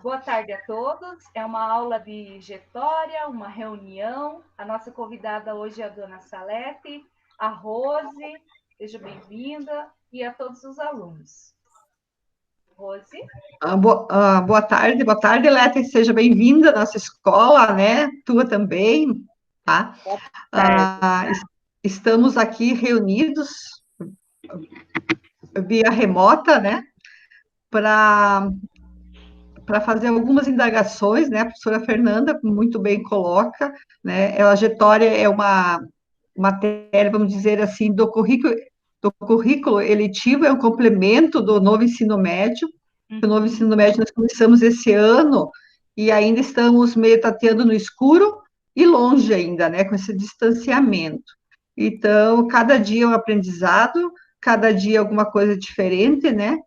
Boa tarde a todos. É uma aula de Getória, uma reunião. A nossa convidada hoje é a dona Salete, a Rose, seja bem-vinda, e a todos os alunos. Rose? Boa tarde, Letra, seja bem-vinda à nossa escola, né? Tua também, tá? Estamos aqui reunidos via remota, né? Para fazer algumas indagações, né? A professora Fernanda muito bem coloca, né? A Getória é uma matéria, vamos dizer assim, do currículo eletivo, é um complemento do novo ensino médio. O novo ensino médio nós começamos esse ano e ainda estamos meio tateando no escuro e longe ainda, né? Com esse distanciamento. Então, cada dia é um aprendizado, cada dia é alguma coisa diferente, né?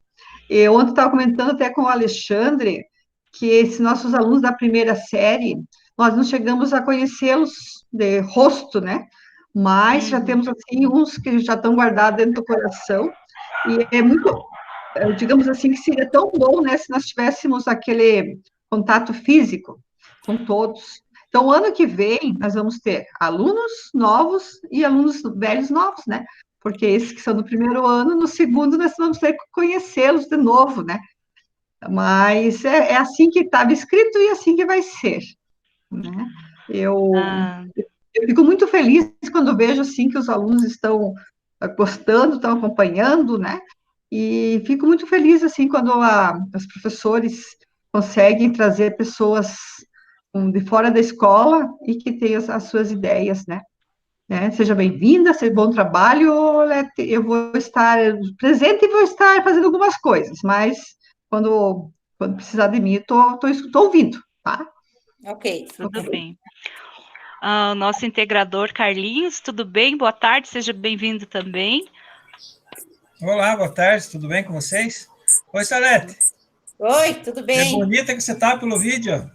Eu ontem estava comentando até com o Alexandre que esses nossos alunos da primeira série, nós não chegamos a conhecê-los de rosto, né? Mas já temos, assim, uns que já estão guardados dentro do coração, e é muito, digamos assim, que seria tão bom, né, se nós tivéssemos aquele contato físico com todos. Então, ano que vem, nós vamos ter alunos novos e alunos velhos novos, né? Porque esses que são no primeiro ano, no segundo, nós vamos ter que conhecê-los de novo, né? Mas é assim que estava escrito e assim que vai ser, né? Eu fico muito feliz quando vejo, assim, que os alunos estão gostando, estão acompanhando, né? E fico muito feliz, assim, quando os professores conseguem trazer pessoas de fora da escola e que têm as suas ideias, né? Seja bem-vinda, seja bom trabalho, Lete. Eu vou estar presente e vou estar fazendo algumas coisas, mas quando precisar de mim, estou ouvindo, tá? Ok, tudo bem. O nosso integrador, Carlinhos, tudo bem? Boa tarde, seja bem-vindo também. Olá, boa tarde, tudo bem com vocês? Oi, Salete. Oi, tudo bem? É bonita que você está pelo vídeo.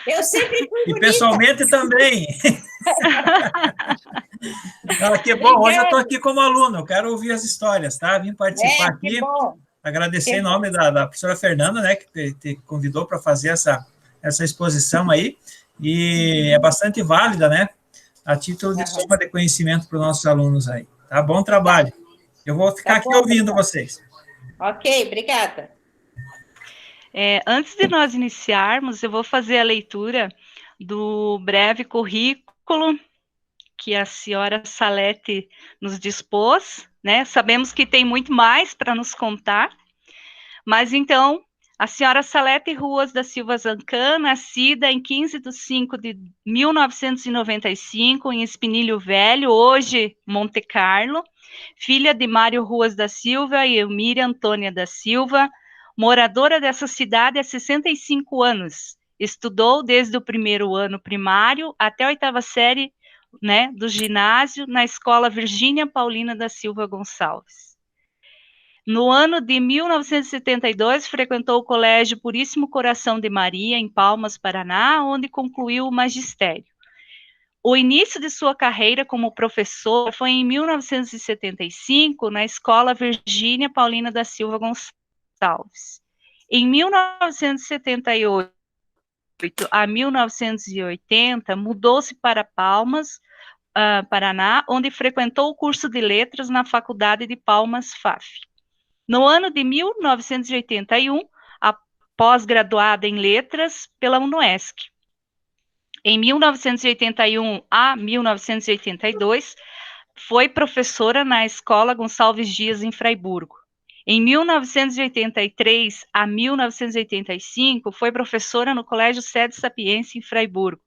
Eu sempre fui bonita. E pessoalmente também. Que bom, hoje eu estou aqui como aluno, eu quero ouvir as histórias, tá? Vim participar aqui, bom. Agradecer em nome da professora Fernanda, né, que te convidou para fazer essa exposição aí, e é bastante válida, né, a título de soma de conhecimento para os nossos alunos aí. Tá? Bom trabalho. Eu vou ficar aqui ouvindo vocês. Ok, obrigada. Antes de nós iniciarmos, eu vou fazer a leitura do breve currículo que a senhora Salete nos dispôs, né? Sabemos que tem muito mais para nos contar, mas então, a senhora Salete Ruas da Silva Zancan, nascida em 15 de 5 de 1995, em Espinilho Velho, hoje Monte Carlo, filha de Mário Ruas da Silva e Elmíria Antônia da Silva, moradora dessa cidade há 65 anos, estudou desde o primeiro ano primário até a 8ª série, né, do ginásio, na Escola Virgínia Paulina da Silva Gonçalves. No ano de 1972, frequentou o Colégio Puríssimo Coração de Maria, em Palmas, Paraná, onde concluiu o magistério. O início de sua carreira como professora foi em 1975, na Escola Virgínia Paulina da Silva Gonçalves. Em 1978 a 1980, mudou-se para Palmas, Paraná, onde frequentou o curso de Letras na Faculdade de Palmas, FAF. No ano de 1981, pós-graduada em Letras pela UNOESC. Em 1981 a 1982, foi professora na Escola Gonçalves Dias, em Fraiburgo. Em 1983 a 1985, foi professora no Colégio Sede Sapiense, em Fraiburgo.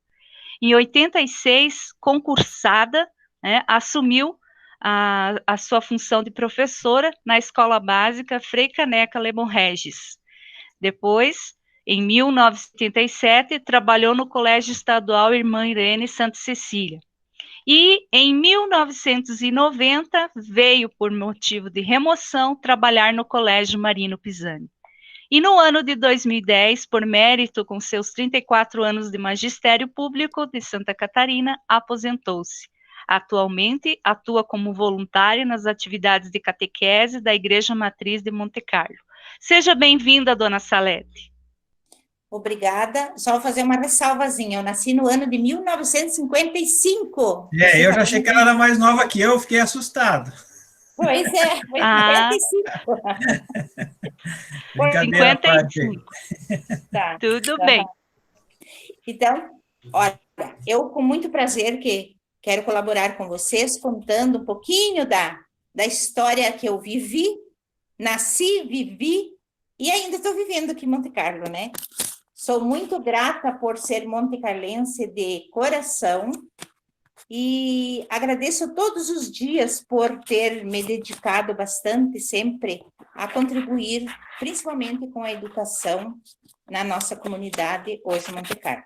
Em 86, concursada, né, assumiu a sua função de professora na Escola Básica Frei Caneca Lebon Regis. Depois, em 1987, trabalhou no Colégio Estadual Irmã Irene Santa Cecília. E, em 1990, veio, por motivo de remoção, trabalhar no Colégio Marino Pisani. E no ano de 2010, por mérito com seus 34 anos de magistério público de Santa Catarina, aposentou-se. Atualmente, atua como voluntária nas atividades de catequese da Igreja Matriz de Monte Carlo. Seja bem-vinda, dona Salete. Obrigada. Só vou fazer uma ressalvazinha. Eu nasci no ano de 1955. Eu já achei que ela era mais nova que eu, fiquei assustado. Pois é, foi 55. Brincadeira à parte. 55. Tá. Tudo bem. Então, olha, eu com muito prazer que quero colaborar com vocês, contando um pouquinho da história que eu vivi, nasci, vivi e ainda estou vivendo aqui em Monte Carlo, né? Sou muito grata por ser montecarlense de coração e agradeço todos os dias por ter me dedicado bastante sempre a contribuir, principalmente com a educação na nossa comunidade hoje em Monte Carlo.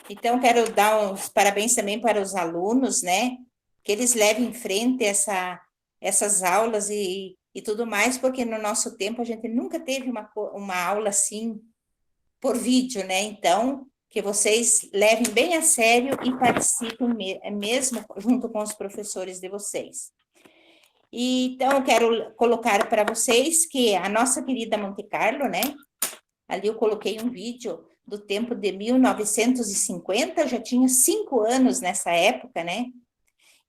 Então, quero dar uns parabéns também para os alunos, né? Que eles levem em frente essas aulas e tudo mais, porque no nosso tempo a gente nunca teve uma aula assim por vídeo, né? Então, que vocês levem bem a sério e participem mesmo junto com os professores de vocês. E, então, quero colocar para vocês que a nossa querida Monte Carlo, né? Ali eu coloquei um vídeo do tempo de 1950, já tinha 5 anos nessa época, né?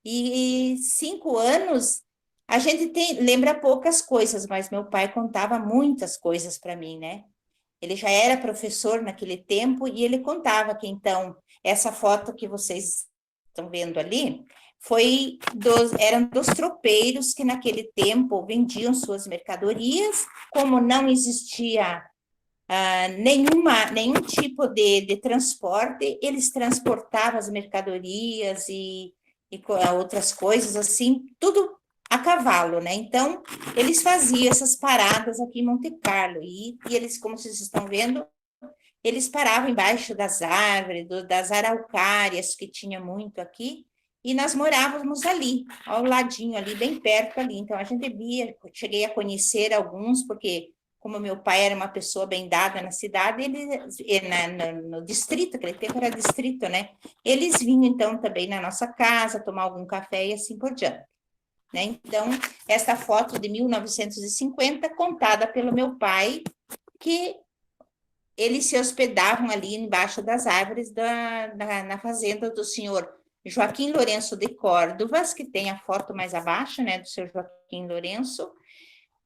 E 5 anos, a gente lembra poucas coisas, mas meu pai contava muitas coisas para mim, né? Ele já era professor naquele tempo e ele contava que, então, essa foto que vocês estão vendo ali eram dos tropeiros que naquele tempo vendiam suas mercadorias, como não existia nenhum tipo de transporte, eles transportavam as mercadorias e outras coisas assim, tudo a cavalo, né? Então, eles faziam essas paradas aqui em Monte Carlo, e eles, como vocês estão vendo, eles paravam embaixo das árvores, das araucárias, que tinha muito aqui, e nós morávamos ali, ao ladinho ali, bem perto ali. Então, a gente cheguei a conhecer alguns, porque como meu pai era uma pessoa bem dada na cidade, no distrito, aquele tempo era distrito, né? Eles vinham, então, também na nossa casa, tomar algum café e assim por diante. Né? Então, essa foto de 1950, contada pelo meu pai, que eles se hospedavam ali embaixo das árvores na fazenda do senhor Joaquim Lourenço de Córdovas, que tem a foto mais abaixo, né, do senhor Joaquim Lourenço,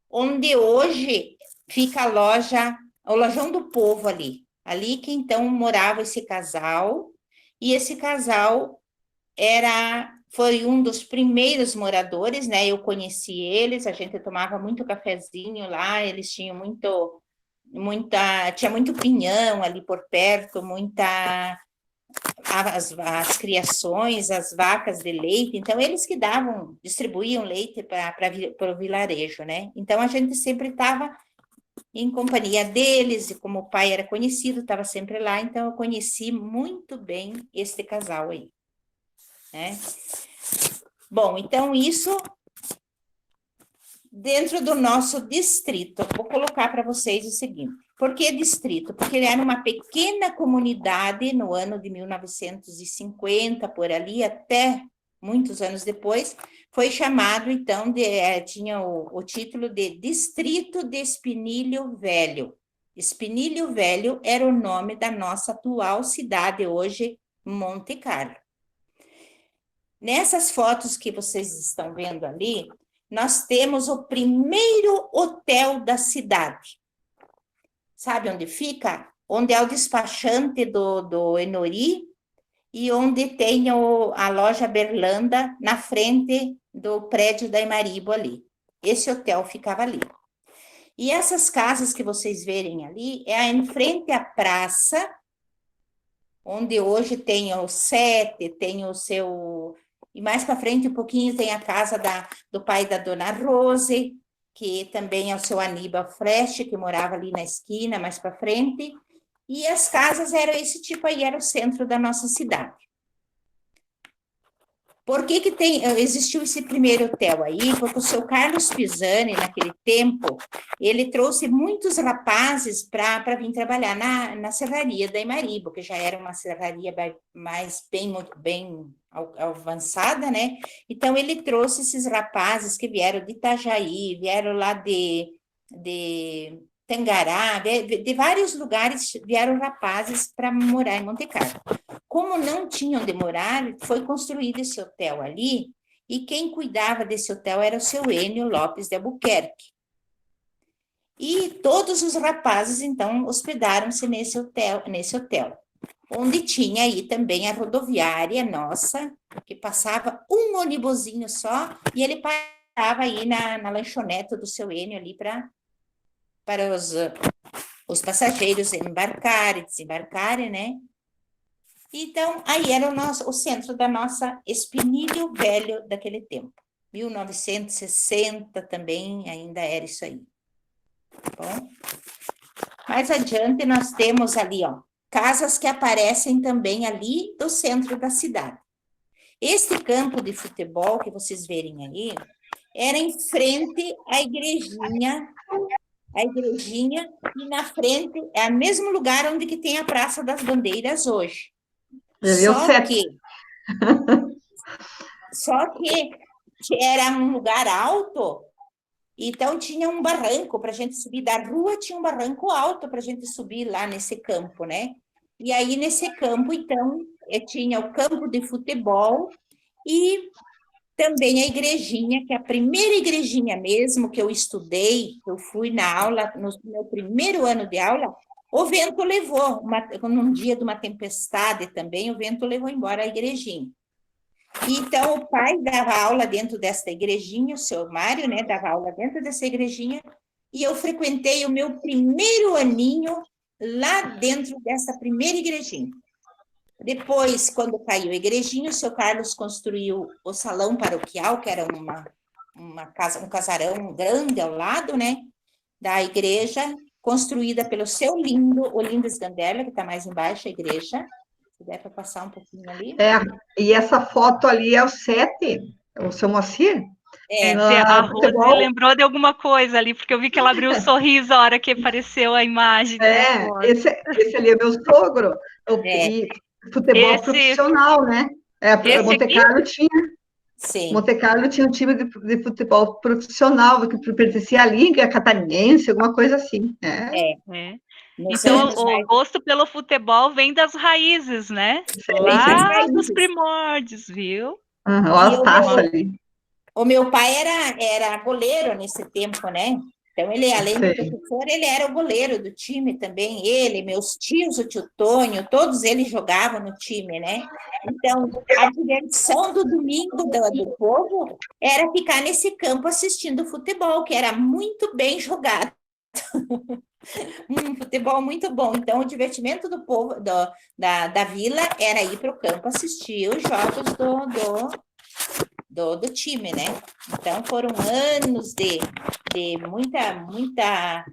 onde hoje fica o Lojão do Povo ali que então morava esse casal, e esse casal foi um dos primeiros moradores, né? Eu conheci eles, a gente tomava muito cafezinho lá, eles tinham tinha muito pinhão ali por perto, as criações, as vacas de leite, então eles que distribuíam leite para o vilarejo, né? Então a gente sempre estava em companhia deles, e como o pai era conhecido, estava sempre lá, então eu conheci muito bem este casal aí, né? Bom, então isso dentro do nosso distrito. Vou colocar para vocês o seguinte. Por que distrito? Porque ele era uma pequena comunidade no ano de 1950, por ali, até muitos anos depois, foi chamado, então, tinha o título de Distrito de Espinilho Velho. Espinilho Velho era o nome da nossa atual cidade hoje, Monte Carlo. Nessas fotos que vocês estão vendo ali, nós temos o primeiro hotel da cidade. Sabe onde fica? Onde é o despachante do Enori e onde tem a loja Berlanda na frente do prédio da Imaribo ali. Esse hotel ficava ali. E essas casas que vocês verem ali, em frente à praça, onde hoje tem o Sete, tem o seu... E mais para frente um pouquinho tem a casa do pai da dona Rose, que também é o seu Aníbal Freste, que morava ali na esquina, mais para frente. E as casas eram esse tipo aí, era o centro da nossa cidade. Por que existiu esse primeiro hotel aí? Porque o seu Carlos Pisani, naquele tempo, ele trouxe muitos rapazes para vir trabalhar na serraria da Imaribo, que já era uma serraria bem avançada, né? Então, ele trouxe esses rapazes que vieram de Itajaí, vieram lá de de Tangará, de vários lugares vieram rapazes para morar em Monte Carlo. Como não tinham de morar, foi construído esse hotel ali, e quem cuidava desse hotel era o seu Enio Lopes de Albuquerque. E todos os rapazes, então, hospedaram-se nesse hotel, onde tinha aí também a rodoviária nossa, que passava um ônibusinho só, e ele parava aí na lanchonete do seu Enio ali para os passageiros embarcarem, desembarcarem, né? Então, aí era o centro da nossa Espinilho Velho daquele tempo. 1960 também ainda era isso aí. Bom, mais adiante nós temos ali, ó, casas que aparecem também ali do centro da cidade. Este campo de futebol que vocês verem aí era em frente à igrejinha, e na frente é o mesmo lugar onde que tem a Praça das Bandeiras hoje. Só que era um lugar alto, então tinha um barranco para a gente subir da rua, tinha um barranco alto para a gente subir lá nesse campo, né? E aí, nesse campo, então, tinha o campo de futebol e também a igrejinha, que é a primeira igrejinha mesmo que eu estudei, eu fui na aula, no meu primeiro ano de aula, o vento levou, num dia de uma tempestade também, o vento levou embora a igrejinha. Então, o pai dava aula dentro dessa igrejinha, o seu Mário, né, dava aula dentro dessa igrejinha, e eu frequentei o meu primeiro aninho lá dentro dessa primeira igrejinha. Depois, quando caiu a igrejinha, o seu Carlos construiu o salão paroquial, que era uma casa, um casarão grande ao lado, né, da igreja, construída pelo seu Olindes Gandela, que está mais embaixo, a igreja. Se der para passar um pouquinho ali. E essa foto ali é o 7, o seu Moacir? A Rose lembrou de alguma coisa ali, porque eu vi que ela abriu um sorriso a hora que apareceu a imagem. Esse ali é meu sogro. E futebol profissional, né? Monte Carlo tinha. Sim. Monte Carlo tinha um time de futebol profissional, que pertencia à Liga Catarinense, alguma coisa assim. Então, o gosto pelo futebol vem das raízes, né? Lá dos primórdios, viu? Olha as taças ali. O meu pai era goleiro nesse tempo, né? Então, ele, além de professor, ele era o goleiro do time também. Ele, meus tios, o tio Tônio, todos eles jogavam no time, né? Então, a diversão do domingo do povo era ficar nesse campo assistindo futebol, que era muito bem jogado. Futebol muito bom. Então, o divertimento do povo da vila era ir para o campo assistir os jogos do time, né? Então, foram anos de muita...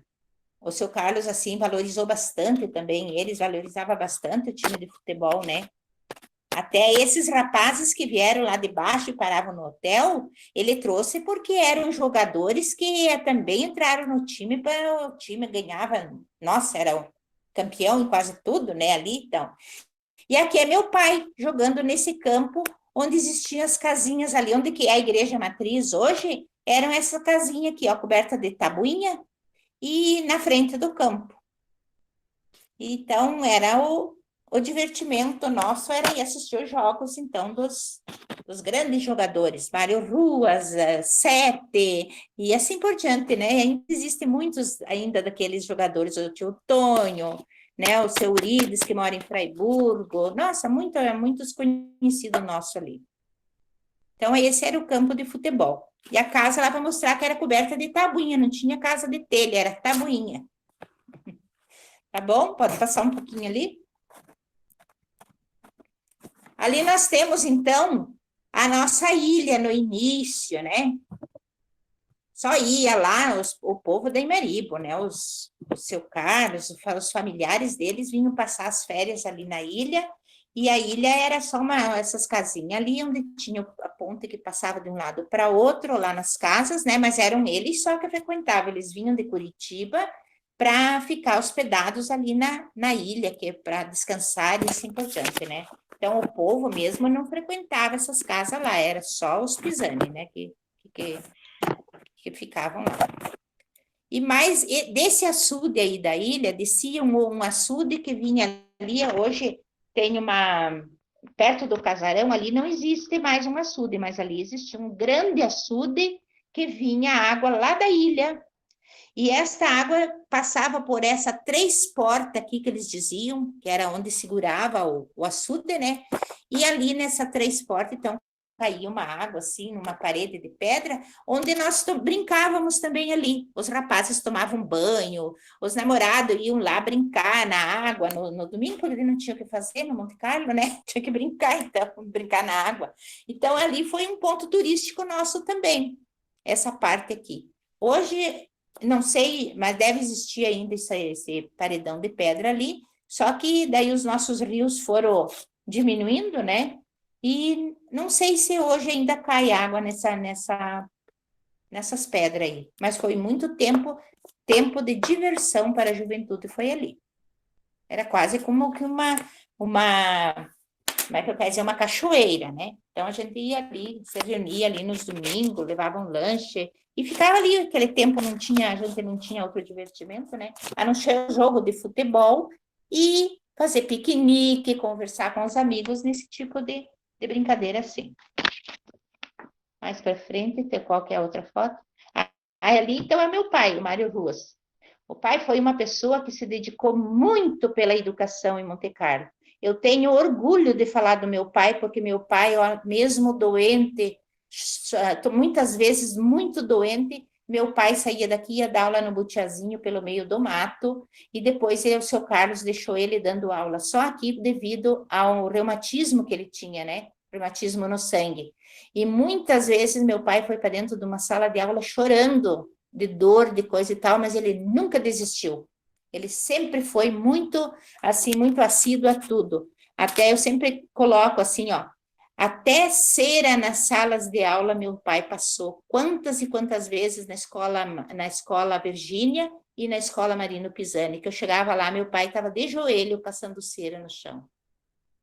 O seu Carlos, assim, valorizou bastante também, eles valorizavam bastante o time de futebol, né? Até esses rapazes que vieram lá de baixo e paravam no hotel, ele trouxe porque eram jogadores que também entraram no time, para o time ganhava, nossa, era campeão em quase tudo, né, ali, então. E aqui é meu pai, jogando nesse campo, onde existiam as casinhas ali, onde que é a igreja matriz hoje, eram essa casinha aqui, ó, coberta de tabuinha, e na frente do campo. Então, era o divertimento nosso, era ir assistir os jogos, então, dos grandes jogadores, Mário Ruas, Sete, e assim por diante, né? Ainda existem muitos ainda daqueles jogadores, o tio Tonho, né? O seu Urides, que mora em Fraiburgo, nossa, muitos conhecidos nossos ali. Então, esse era o campo de futebol. E a casa lá para mostrar que era coberta de tabuinha, não tinha casa de telha, era tabuinha. Tá bom? Pode passar um pouquinho ali. Ali nós temos, então, a nossa ilha no início, né? Só ia lá o povo da Imaribo, né? O seu Carlos, os familiares deles vinham passar as férias ali na ilha, e a ilha era só essas casinhas ali, onde tinha a ponte que passava de um lado para outro, lá nas casas, né? Mas eram eles só que frequentavam, eles vinham de Curitiba para ficar hospedados ali na ilha, que é para descansar e assim por diante, né? Então, o povo mesmo não frequentava essas casas lá, era só os pisani, né? Que ficavam lá. Desse açude aí da ilha, descia um açude que vinha ali, hoje tem perto do casarão, ali não existe mais um açude, mas ali existe um grande açude que vinha água lá da ilha. E esta água passava por essa 3 portas aqui que eles diziam, que era onde segurava o açude, né? E ali nessa 3 portas, então, caía uma água, assim, numa parede de pedra, onde nós brincávamos também ali. Os rapazes tomavam banho, os namorados iam lá brincar na água, no domingo, porque não tinha o que fazer no Monte Carlo, né? Tinha que brincar, então, brincar na água. Então, ali foi um ponto turístico nosso também, essa parte aqui. Hoje, não sei, mas deve existir ainda esse paredão de pedra ali, só que daí os nossos rios foram diminuindo, né? E não sei se hoje ainda cai água nessas pedras aí, mas foi muito tempo de diversão para a juventude, foi ali. Era quase como que como é que eu quero dizer, uma cachoeira, né? Então a gente ia ali, se reunia ali nos domingos, levava um lanche e ficava ali. Aquele tempo a gente não tinha outro divertimento, né? A não ser o jogo de futebol e fazer piquenique, conversar com os amigos nesse tipo de brincadeira assim. Mais para frente, tem qualquer outra foto. Ali, então, é meu pai, o Mário Ruas. O pai foi uma pessoa que se dedicou muito pela educação em Monte Carlo. Eu tenho orgulho de falar do meu pai, porque meu pai, mesmo doente, muitas vezes muito doente, meu pai saía daqui, ia dar aula no Butiazinho pelo meio do mato, e depois o seu Carlos deixou ele dando aula só aqui devido ao reumatismo que ele tinha, né? Reumatismo no sangue. E muitas vezes meu pai foi para dentro de uma sala de aula chorando de dor, de coisa e tal, mas ele nunca desistiu. Ele sempre foi muito, assim, muito assíduo a tudo. Até eu sempre coloco assim, ó, até cera nas salas de aula meu pai passou quantas e quantas vezes na escola Virgínia e na escola Marino Pisani, que eu chegava lá, meu pai estava de joelho passando cera no chão,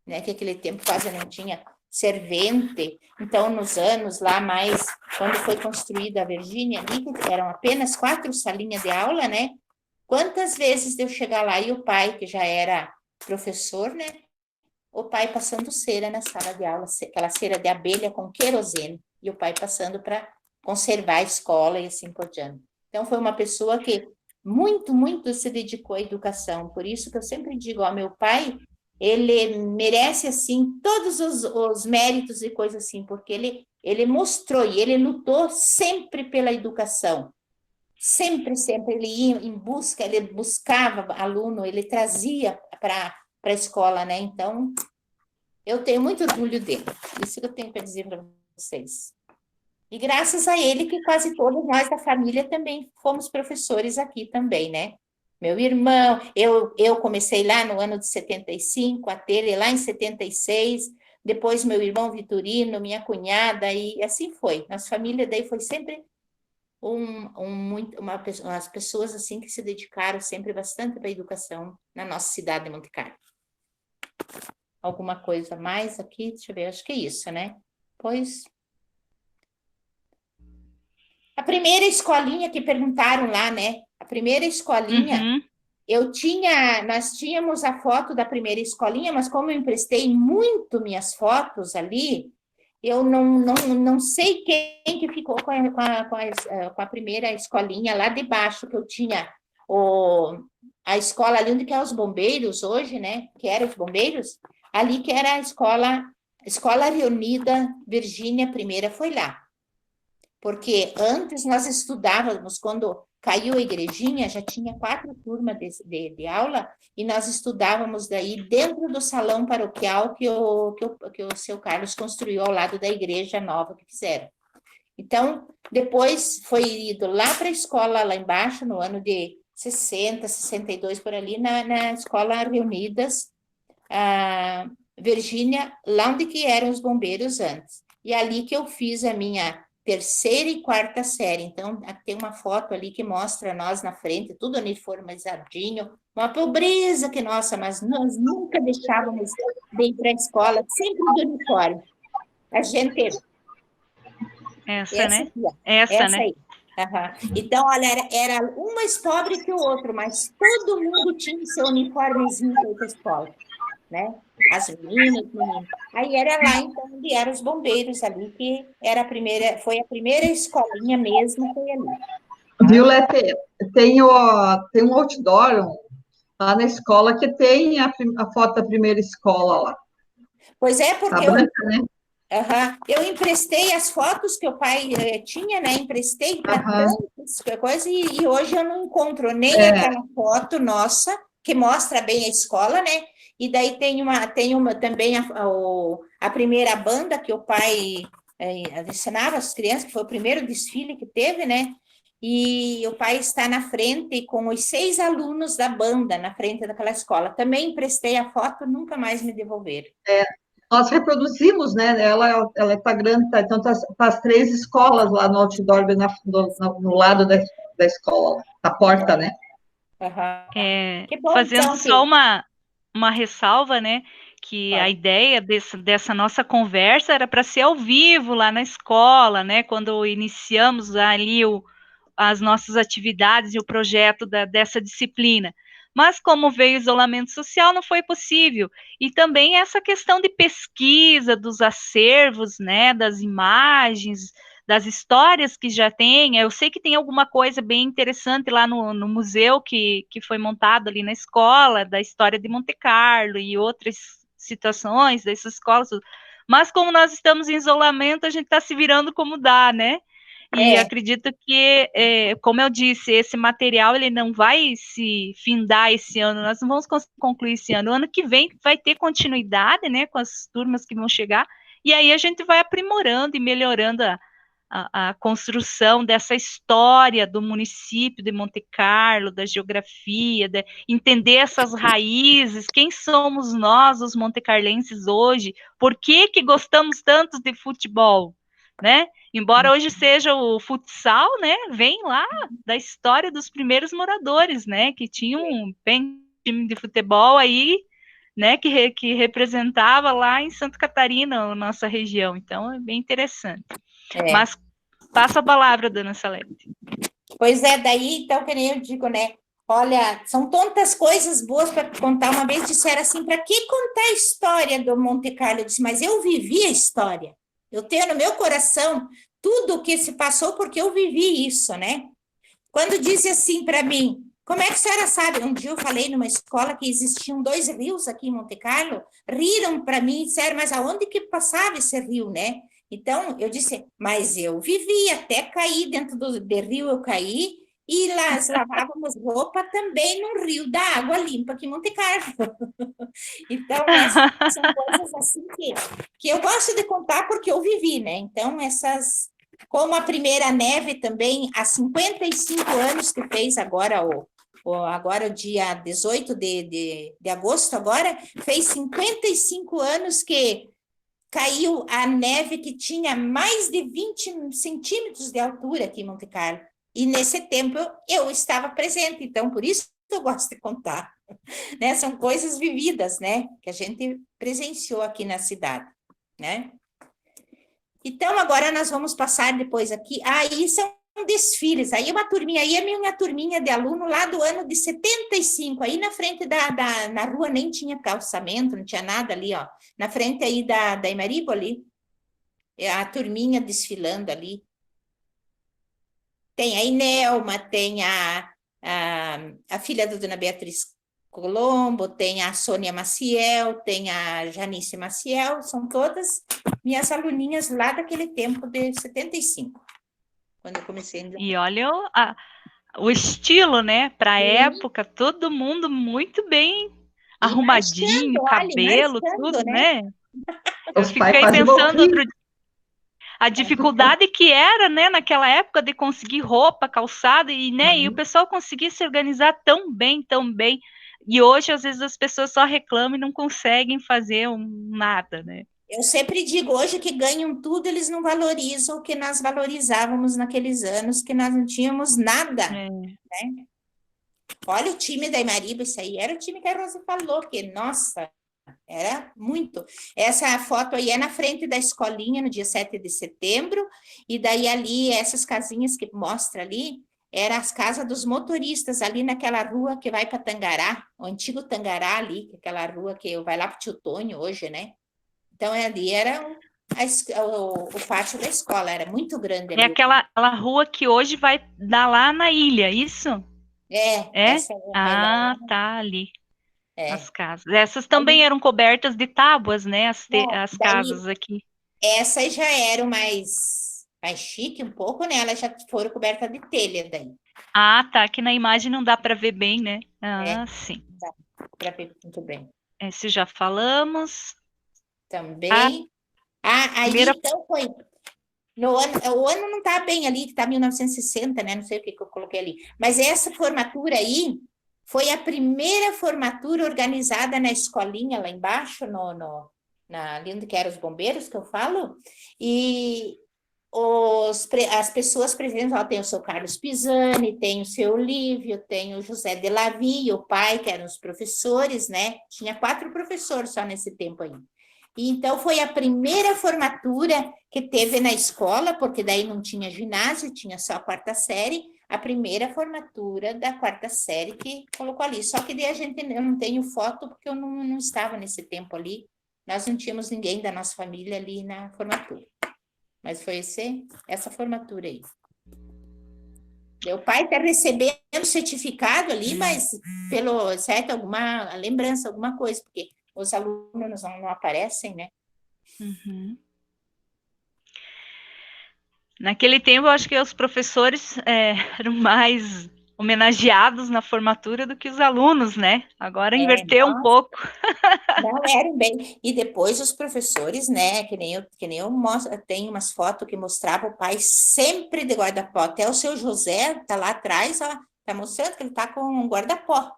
né? Que aquele tempo quase não tinha servente, então nos anos lá mais, quando foi construída a Virgínia, ali eram apenas 4 salinhas de aula, né? Quantas vezes eu chegar lá e o pai, que já era professor, né? O pai passando cera na sala de aula, aquela cera de abelha com querosene, e o pai passando para conservar a escola e assim por diante. Então foi uma pessoa que muito, muito se dedicou à educação, por isso que eu sempre digo, ó, meu pai, ele merece, assim, todos os méritos e coisas assim, porque ele mostrou e ele lutou sempre pela educação. Sempre, sempre ele ia em busca, ele buscava aluno, ele trazia para a escola, né? Então, eu tenho muito orgulho dele. Isso que eu tenho para dizer para vocês. E graças a ele que quase todos nós da família também fomos professores aqui também, né? Meu irmão, eu comecei lá no ano de 75, a ter ele lá em 76, depois meu irmão Vitorino, minha cunhada, e assim foi. Nossa família daí foi sempre umas pessoas assim que se dedicaram sempre bastante para a educação na nossa cidade de Monte Carlo. Alguma coisa mais aqui? Deixa eu ver, acho que é isso, né? Pois... A primeira escolinha que perguntaram lá, né? A primeira escolinha, nós tínhamos a foto da primeira escolinha, mas como eu emprestei muito minhas fotos ali, eu não sei quem que ficou com a primeira escolinha lá de baixo, que eu tinha a escola ali onde que é os bombeiros hoje, né? Que eram os bombeiros, ali que era a Escola Reunida Virgínia I, foi lá. Porque antes nós estudávamos, quando caiu a igrejinha, já tinha 4 turmas de aula, e nós estudávamos daí dentro do salão paroquial que o seu Carlos construiu ao lado da igreja nova que fizeram. Então, depois foi ido lá para a escola, lá embaixo, no ano de 60, 62, por ali, na Escola Reunidas, Virgínia, lá onde que eram os bombeiros antes. E ali que eu fiz a minha 3ª e 4ª série. Então, tem uma foto ali que mostra nós na frente, tudo uniformizadinho, uma pobreza que, nossa, mas nós nunca deixávamos de ir para a escola, sempre de uniforme. A gente... Essa, né? Aqui, essa, né? Aí. Aham. Então, olha, era um mais pobre que o outro, mas todo mundo tinha seu uniformezinho da escola, né? As meninas, os meninos. Aí era lá, então, onde eram os bombeiros ali, que era foi a primeira escolinha mesmo, foi ali. Viu, Lete? Tem um outdoor lá na escola que tem a foto da primeira escola lá. Pois é, Tá porque branca, né? eu emprestei as fotos que o pai tinha, né? Emprestei para tantas coisas e hoje eu não encontro nem aquela foto nossa, que mostra bem a escola, né? E daí tem uma também a primeira banda que o pai ensinava as crianças, que foi o primeiro desfile que teve, né? E o pai está na frente com os 6 alunos da banda na frente daquela escola. Também emprestei a foto, nunca mais me devolveram. Nós reproduzimos, né? Ela está grande, então tá as 3 escolas lá no outdoor, no lado da escola, da porta, né? Uhum. Que bom, fazendo então, só uma ressalva, né? Que a ideia dessa nossa conversa era para ser ao vivo lá na escola, né? Quando iniciamos ali as nossas atividades e o projeto dessa disciplina. Mas como veio o isolamento social, não foi possível. E também essa questão de pesquisa dos acervos, né, das imagens, das histórias que já tem. Eu sei que tem alguma coisa bem interessante lá no museu que foi montado ali na escola, da história de Monte Carlo e outras situações dessas escolas. Mas como nós estamos em isolamento, a gente está se virando como dá, né? E acredito que, como eu disse, esse material ele não vai se findar esse ano, nós não vamos concluir esse ano. O ano que vem vai ter continuidade, né, com as turmas que vão chegar, e aí a gente vai aprimorando e melhorando a construção dessa história do município de Monte Carlo, da geografia, entender essas raízes, quem somos nós, os montecarlenses hoje, por que gostamos tanto de futebol, né? Embora hoje seja o futsal, né, vem lá da história dos primeiros moradores, né, que tinham um time de futebol aí, né, que representava lá em Santa Catarina, a nossa região. Então, é bem interessante. Mas passa a palavra, dona Salete. Pois é, daí, então, que nem eu digo, né, olha, são tantas coisas boas para contar. Uma vez disseram assim, para que contar a história do Monte Carlo? Eu disse, mas eu vivi a história. Eu tenho no meu coração tudo o que se passou porque eu vivi isso, né? Quando disse assim para mim, como é que a senhora sabe? Um dia eu falei numa escola que existiam 2 rios aqui em Monte Carlo, riram para mim e disseram, mas aonde que passava esse rio, né? Então, eu disse, mas eu vivi, até cair dentro do rio, eu caí, e lá lavávamos roupa também no rio da água limpa aqui em Monte Carlo. Então, são coisas assim que eu gosto de contar porque eu vivi, né? Então, como a primeira neve também, há 55 anos que fez agora agora o dia 18 de agosto, agora, fez 55 anos que caiu a neve que tinha mais de 20 centímetros de altura aqui em Monte Carlo. E nesse tempo eu estava presente, então por isso eu gosto de contar. Né? São coisas vividas, né? Que a gente presenciou aqui na cidade, né? Então, agora nós vamos passar depois aqui. Aí são desfiles. Aí uma turminha, aí a minha turminha de aluno lá do ano de 75, aí na frente na rua nem tinha calçamento, não tinha nada ali, ó. Na frente aí da Imaribo ali, a turminha desfilando ali. Tem a Inelma, tem a filha da dona Beatriz Colombo, tem a Sônia Maciel, tem a Janice Maciel, são todas minhas aluninhas lá daquele tempo de 75, quando eu comecei. E olha o estilo, né? Para a época, todo mundo muito bem arrumadinho, cabelo, tudo, né? Eu fiquei pensando outro dia, a dificuldade que era, né, naquela época de conseguir roupa, calçada, e, né, e o pessoal conseguia se organizar tão bem, e hoje, às vezes, as pessoas só reclamam e não conseguem fazer nada, né? Eu sempre digo, hoje que ganham tudo, eles não valorizam o que nós valorizávamos naqueles anos, que nós não tínhamos nada, né? Olha o time da Imariba, isso aí era o time que a Rosa falou, que, nossa, Era muito. Essa foto aí é na frente da escolinha, no dia 7 de setembro, e daí ali, essas casinhas que mostra ali, eram as casas dos motoristas, ali naquela rua que vai para Tangará, o antigo Tangará ali, aquela rua que vai lá para o Tio Tonho hoje, né? Então, ali era o pátio da escola, era muito grande É ali. aquela rua que hoje vai dar lá na ilha, isso? É? Essa vai Ah, lá, tá ali. é. As casas. Essas também eram cobertas de tábuas, né? As Daí, casas aqui. essas já eram mais chique um pouco, né? Elas já foram cobertas de telha daí. Ah, tá. Aqui na imagem não dá para ver bem, né? Ah, sim. Dá para ver muito bem. Esse já falamos. Também. Aí Primeira. então foi. O ano não está bem ali, que está 1960, né? Não sei o que eu coloquei ali. Mas essa formatura aí foi a primeira formatura organizada na escolinha lá embaixo, ali onde que eram os bombeiros, que eu falo. E as pessoas presentes, ó, tem o seu Carlos Pisani, tem o seu Olívio, tem o José de Lavi, o pai, que eram os professores, né? Tinha 4 professores só nesse tempo aí. E então foi a primeira formatura que teve na escola, porque daí não tinha ginásio, tinha só a 4ª série, a primeira formatura da 4ª série que colocou ali. Só que daí eu não tenho foto, porque eu não estava nesse tempo ali, nós não tínhamos ninguém da nossa família ali na formatura. Mas foi essa formatura aí. Meu pai está recebendo certificado ali, mas pelo certo, alguma lembrança, alguma coisa, porque os alunos não aparecem, né? Uhum. Naquele tempo, eu acho que os professores eram mais homenageados na formatura do que os alunos, né? Agora inverteu um pouco. Não eram bem. E depois os professores, né? Que nem eu mostro, tem umas fotos que mostrava o pai sempre de guarda-pó. Até o seu José tá lá atrás, ó, tá mostrando que ele tá com um guarda-pó.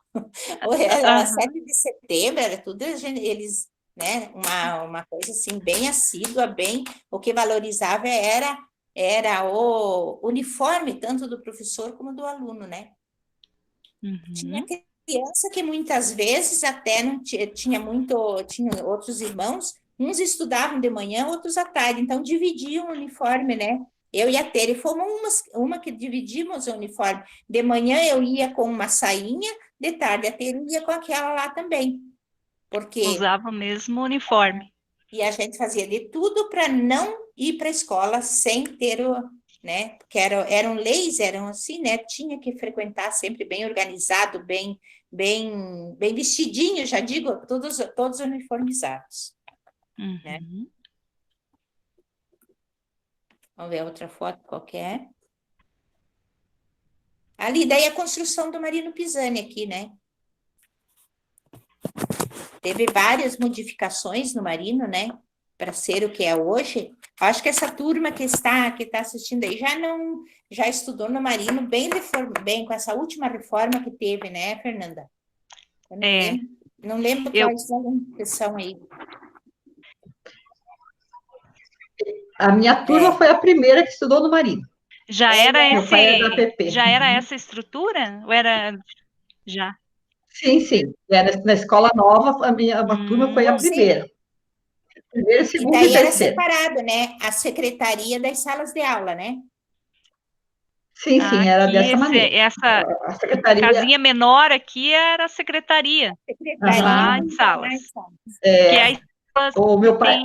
Era 7 de setembro, era tudo eles, né? Uma coisa assim, bem assídua, bem. O que valorizava era o uniforme, tanto do professor como do aluno, né? Tinha criança que muitas vezes até não tinha tinha outros irmãos, uns estudavam de manhã, outros à tarde, então dividiam o uniforme, né? Eu e a Tere fomos uma que dividimos o uniforme. De manhã eu ia com uma sainha, de tarde a Tere ia com aquela lá também. Porque usava o mesmo uniforme. E a gente fazia de tudo para não ir para a escola sem ter né? Porque eram leis, eram assim, né? Tinha que frequentar sempre bem organizado, bem vestidinho, já digo, todos uniformizados. Né? Vamos ver outra foto qualquer. Ali, daí a construção do Marino Pisani aqui, né? Teve várias modificações no Marino, né? Para ser o que é hoje. Acho que essa turma que está assistindo aí já estudou no Marino bem com essa última reforma que teve, né, Fernanda? Eu não lembro quais são aí. A minha turma foi a primeira que estudou no Marino. Já era Meu pai era da PP. Já era essa estrutura? Ou era já? Sim. Na escola nova, a minha turma foi a primeira. Primeira, segunda e terceira. Era separado, né? A secretaria das salas de aula, né? Sim, era dessa maneira. Essa casinha menor aqui era a secretaria. Lá em salas. Que aí o meu pai,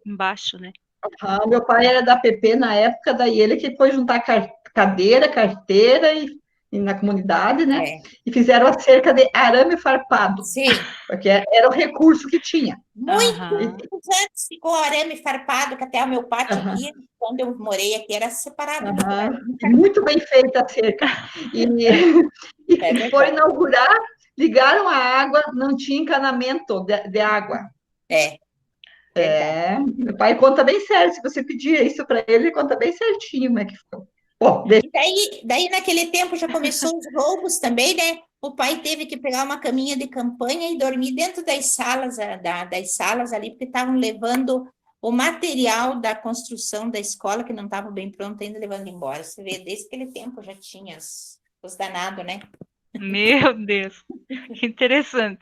embaixo, né? O meu pai era da PP na época, daí ele que foi juntar cadeira, carteira e na comunidade, né? E fizeram a cerca de arame farpado. Sim. Porque era o recurso que tinha. Muitos anos ficou arame farpado, que até o meu pátio aqui, quando eu morei aqui, era separado. Muito bem feita a cerca. E foi inaugurar, ligaram a água, não tinha encanamento de água. Meu pai conta bem certo. Se você pedir isso para ele conta bem certinho como é que foi. Bom, daí, naquele tempo, já começou os roubos também, né? O pai teve que pegar uma caminha de campanha e dormir dentro das salas ali, porque estavam levando o material da construção da escola, que não estava bem pronto ainda, levando embora. Você vê, desde aquele tempo já tinha os danados, né? Meu Deus, que interessante.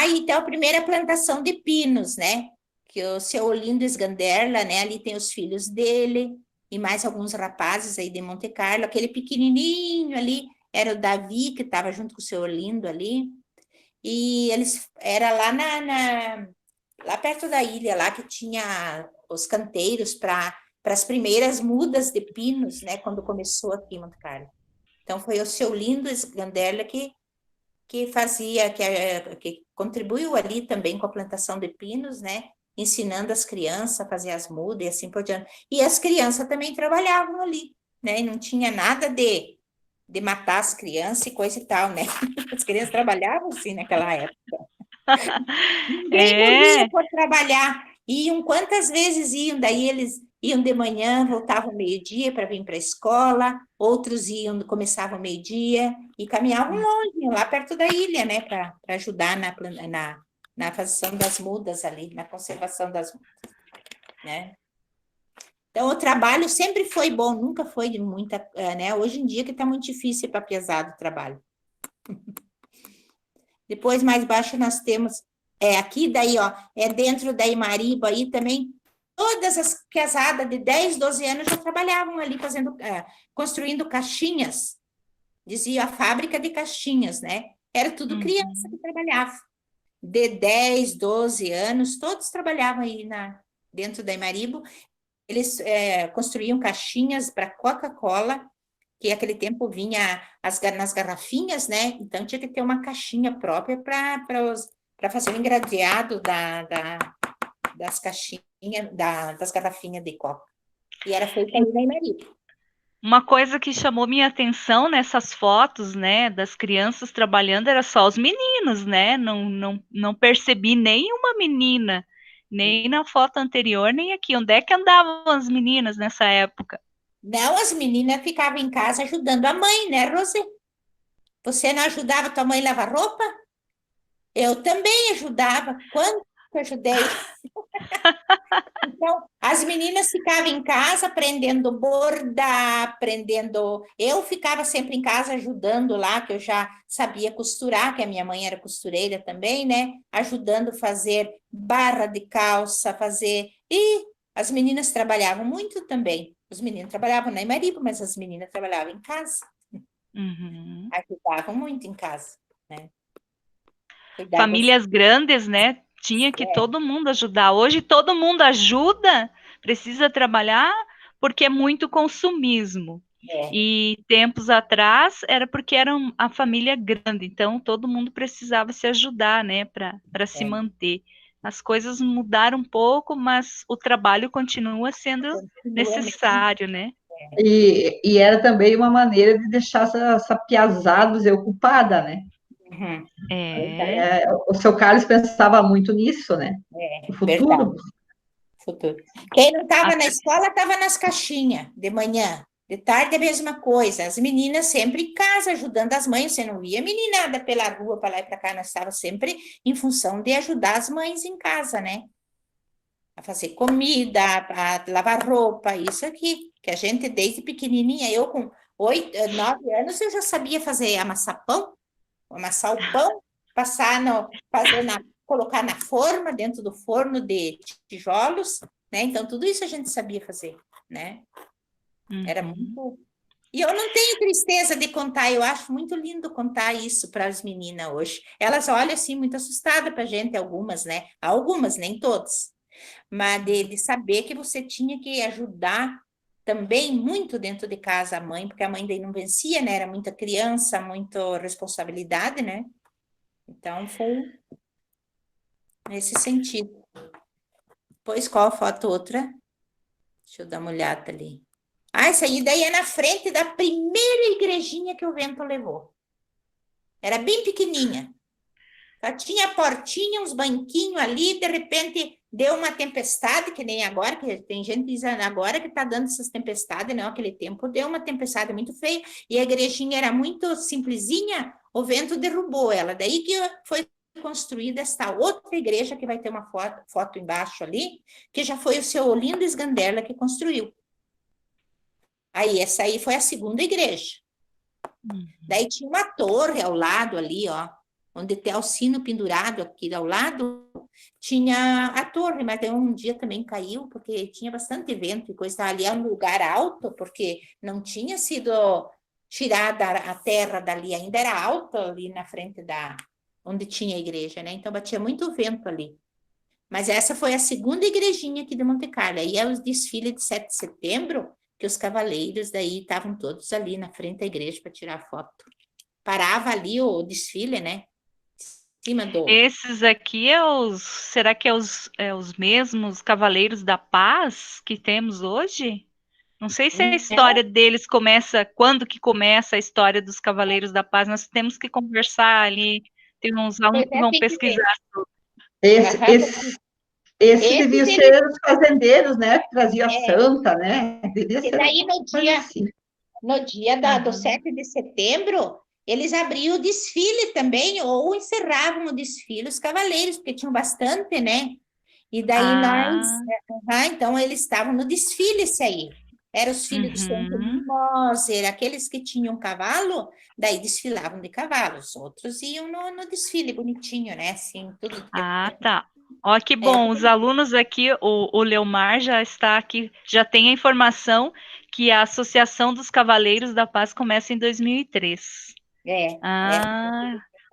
Então a primeira plantação de pinos, né? Que o seu Olindo Sganderla, né? Ali tem os filhos dele e mais alguns rapazes aí de Monte Carlo. Aquele pequenininho ali era o Davi, que estava junto com o seu Olindo ali. E eles era lá lá perto da ilha, lá que tinha os canteiros para as primeiras mudas de pinos, né? Quando começou aqui em Monte Carlo. Então foi o seu Lindo Sganderla que fazia, que contribuiu ali também com a plantação de pinos, né? Ensinando as crianças a fazer as mudas e assim por diante. E as crianças também trabalhavam ali, né? E não tinha nada de matar as crianças e coisa e tal, né? As crianças trabalhavam assim naquela época. Ninguém morria por trabalhar. Iam quantas vezes iam, daí eles iam de manhã, voltavam meio-dia para vir para a escola, outros começavam meio-dia e caminhavam longe, lá perto da ilha, né, para ajudar na fação das mudas ali, na conservação das mudas, né? Então, o trabalho sempre foi bom, nunca foi de muita, né? Hoje em dia que está muito difícil para pesado o trabalho. Depois, mais baixo, nós temos, aqui daí, ó, dentro da Imariba aí também, todas as casadas de 10, 12 anos já trabalhavam ali construindo caixinhas, dizia a fábrica de caixinhas, né? Era tudo criança que trabalhava. De 10, 12 anos, todos trabalhavam aí dentro da Imaribo. Eles construíam caixinhas para Coca-Cola, que naquele tempo vinha nas garrafinhas, né? Então tinha que ter uma caixinha própria para fazer o engradeado das caixinhas, das garrafinhas de Coca. E era feito aí na Imaribo. Uma coisa que chamou minha atenção nessas fotos, né, das crianças trabalhando, era só os meninos, né? Não percebi nenhuma menina, nem na foto anterior, nem aqui. Onde é que andavam as meninas nessa época? Não, as meninas ficavam em casa ajudando a mãe, né, Rosê? Você não ajudava tua mãe a lavar roupa? Eu também ajudava. Quando eu ajudei? Então, as meninas ficavam em casa aprendendo a bordar, aprendendo. Eu ficava sempre em casa ajudando lá, que eu já sabia costurar, que a minha mãe era costureira também, né? Ajudando a fazer barra de calça, fazer. E as meninas trabalhavam muito também. Os meninos trabalhavam na Imaribo, mas as meninas trabalhavam em casa. Ajudavam muito em casa, né? Famílias grandes, né? Tinha que todo mundo ajudar. Hoje todo mundo ajuda, precisa trabalhar, porque é muito consumismo. E tempos atrás era porque era a família grande, então todo mundo precisava se ajudar, né, para se manter. As coisas mudaram um pouco, mas o trabalho continua sendo necessário, né? E era também uma maneira de deixar essa piazada ocupada, né? O seu Carlos pensava muito nisso, né? O futuro. Futuro. Quem não estava na escola estava nas caixinhas de manhã. De tarde a mesma coisa. As meninas sempre em casa ajudando as mães. Você não via meninada pela rua para lá e para cá. Nós estávamos sempre em função de ajudar as mães em casa, né? A fazer comida, a lavar roupa, isso aqui. Que a gente desde pequenininha, eu com 8, 9 anos, eu já sabia amassar pão, amassar o pão, colocar na forma, dentro do forno de tijolos, né? Então, tudo isso a gente sabia fazer, né? Era muito... E eu não tenho tristeza de contar, eu acho muito lindo contar isso para as meninas hoje. Elas olham assim, muito assustadas para a gente, algumas, né? Algumas, nem todas. Mas de saber que você tinha que ajudar também muito dentro de casa a mãe, porque a mãe daí não vencia, né? Era muita criança, muita responsabilidade, né? Então, foi nesse sentido. Pois, qual a foto outra? Deixa eu dar uma olhada ali. Essa aí daí é na frente da primeira igrejinha que o vento levou. Era bem pequenininha. Só tinha a portinha, uns banquinhos ali, de repente deu uma tempestade, que nem agora, que tem gente dizendo agora que está dando essas tempestades, não, aquele tempo deu uma tempestade muito feia, e a igrejinha era muito simplesinha, o vento derrubou ela. Daí que foi construída esta outra igreja, que vai ter uma foto embaixo ali, que já foi o seu Olindo Sganderla que construiu. Aí, essa aí foi a segunda igreja. Daí tinha uma torre ao lado ali, ó. onde tem o sino pendurado aqui ao lado, tinha a torre, mas daí um dia também caiu, porque tinha bastante vento e coisa. Ali é um lugar alto, porque não tinha sido tirada a terra dali, ainda era alto ali na frente onde tinha a igreja, né? Então batia muito vento ali. Mas essa foi a segunda igrejinha aqui de Monte Carlo. Aí é o desfile de 7 de setembro, que os cavaleiros daí estavam todos ali na frente da igreja para tirar foto. Parava ali o desfile, né? Em cima do... Esses aqui será que é os mesmos Cavaleiros da Paz que temos hoje? Não sei se a história deles começa, quando que começa a história dos Cavaleiros da Paz, nós temos que conversar ali, tem uns alunos que vão Tem que ver. pesquisar. Esse devia ser os fazendeiros, né? Que trazia a santa, né? Devia E ser daí assim. no dia do 7 de setembro, eles abriam o desfile também, ou encerravam o desfile, os cavaleiros, porque tinham bastante, né? E daí então eles estavam no desfile esse aí. Eram os filhos do Santo Mimoser, aqueles que tinham cavalo, daí desfilavam de cavalo, os outros iam no desfile bonitinho, né? Assim, tudo. Tá. Ó, que bom, os alunos aqui, o Leomar já está aqui, já tem a informação que a Associação dos Cavaleiros da Paz começa em 2003.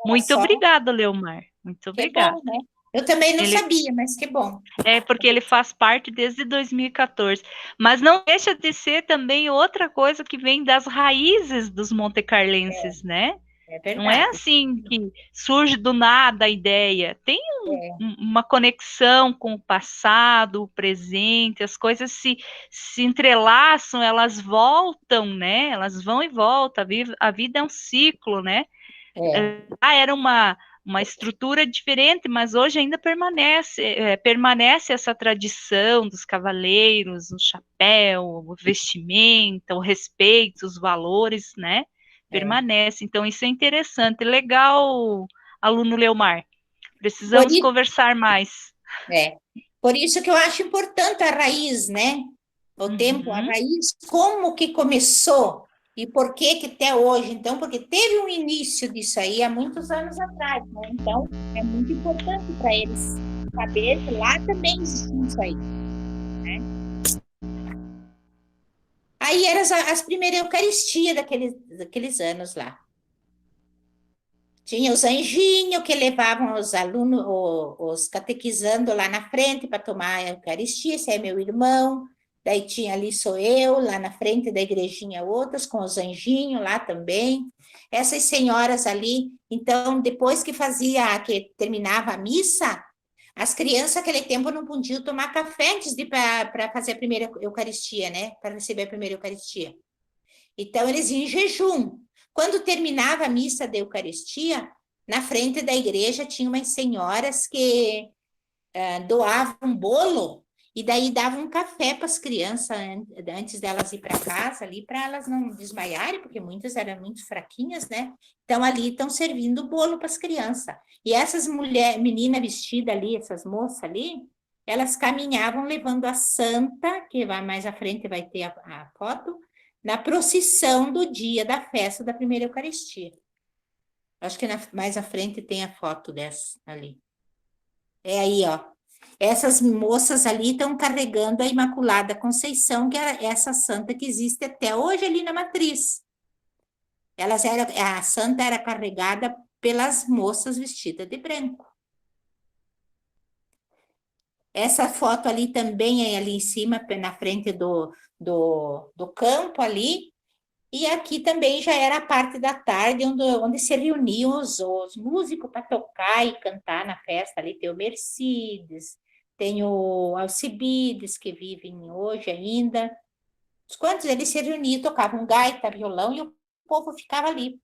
Muito obrigada, Leomar. Muito obrigada. Que bom, né? Eu também não sabia, mas que bom. É, porque ele faz parte desde 2014. Mas não deixa de ser também outra coisa que vem das raízes dos montecarlenses, né? É verdade. Não é assim que surge do nada a ideia. Tem uma conexão com o passado, o presente, as coisas se entrelaçam, elas voltam, né? Elas vão e voltam. A vida é um ciclo, né? Era uma estrutura diferente, mas hoje ainda permanece essa tradição dos cavaleiros, o chapéu, o vestimenta, o respeito, os valores, né? Permanece. Então, isso é interessante. Legal, aluno Leomar. Precisamos conversar mais. Por isso que eu acho importante a raiz, né? O tempo, a raiz, como que começou e por que até hoje. Então, porque teve um início disso aí há muitos anos atrás, né? Então, é muito importante para eles saber que lá também existiu isso aí, né? Aí eram as primeiras Eucaristias daqueles anos lá. Tinha os anjinhos que levavam os alunos, os catequizando lá na frente para tomar a Eucaristia, esse é meu irmão. Daí tinha ali, sou eu, lá na frente da igrejinha, outras, com os anjinhos lá também. Essas senhoras ali, então, depois que terminava a missa, as crianças naquele tempo não podiam tomar café antes de para fazer a primeira Eucaristia, né? Para receber a primeira Eucaristia. Então, eles iam em jejum. Quando terminava a missa da Eucaristia, na frente da igreja tinha umas senhoras que doavam bolo e daí davam um café para as crianças antes delas ir para casa, ali para elas não desmaiarem, porque muitas eram muito fraquinhas, né? Então, ali estão servindo bolo para as crianças. E essas meninas vestidas ali, essas moças ali, elas caminhavam levando a santa, que vai mais à frente vai ter a foto, na procissão do dia da festa da primeira Eucaristia. Acho que mais à frente tem a foto dessa ali. É aí, ó. Essas moças ali estão carregando a Imaculada Conceição, que é essa santa que existe até hoje ali na matriz. A santa era carregada pelas moças vestidas de branco. Essa foto ali também é ali em cima, na frente do campo ali. E aqui também já era a parte da tarde, onde se reuniam os músicos para tocar e cantar na festa. Ali tem o Mercedes, tem o Alcibiades, que vivem hoje ainda. Os quantos eles se reuniam, tocavam gaita, violão, e o povo ficava ali,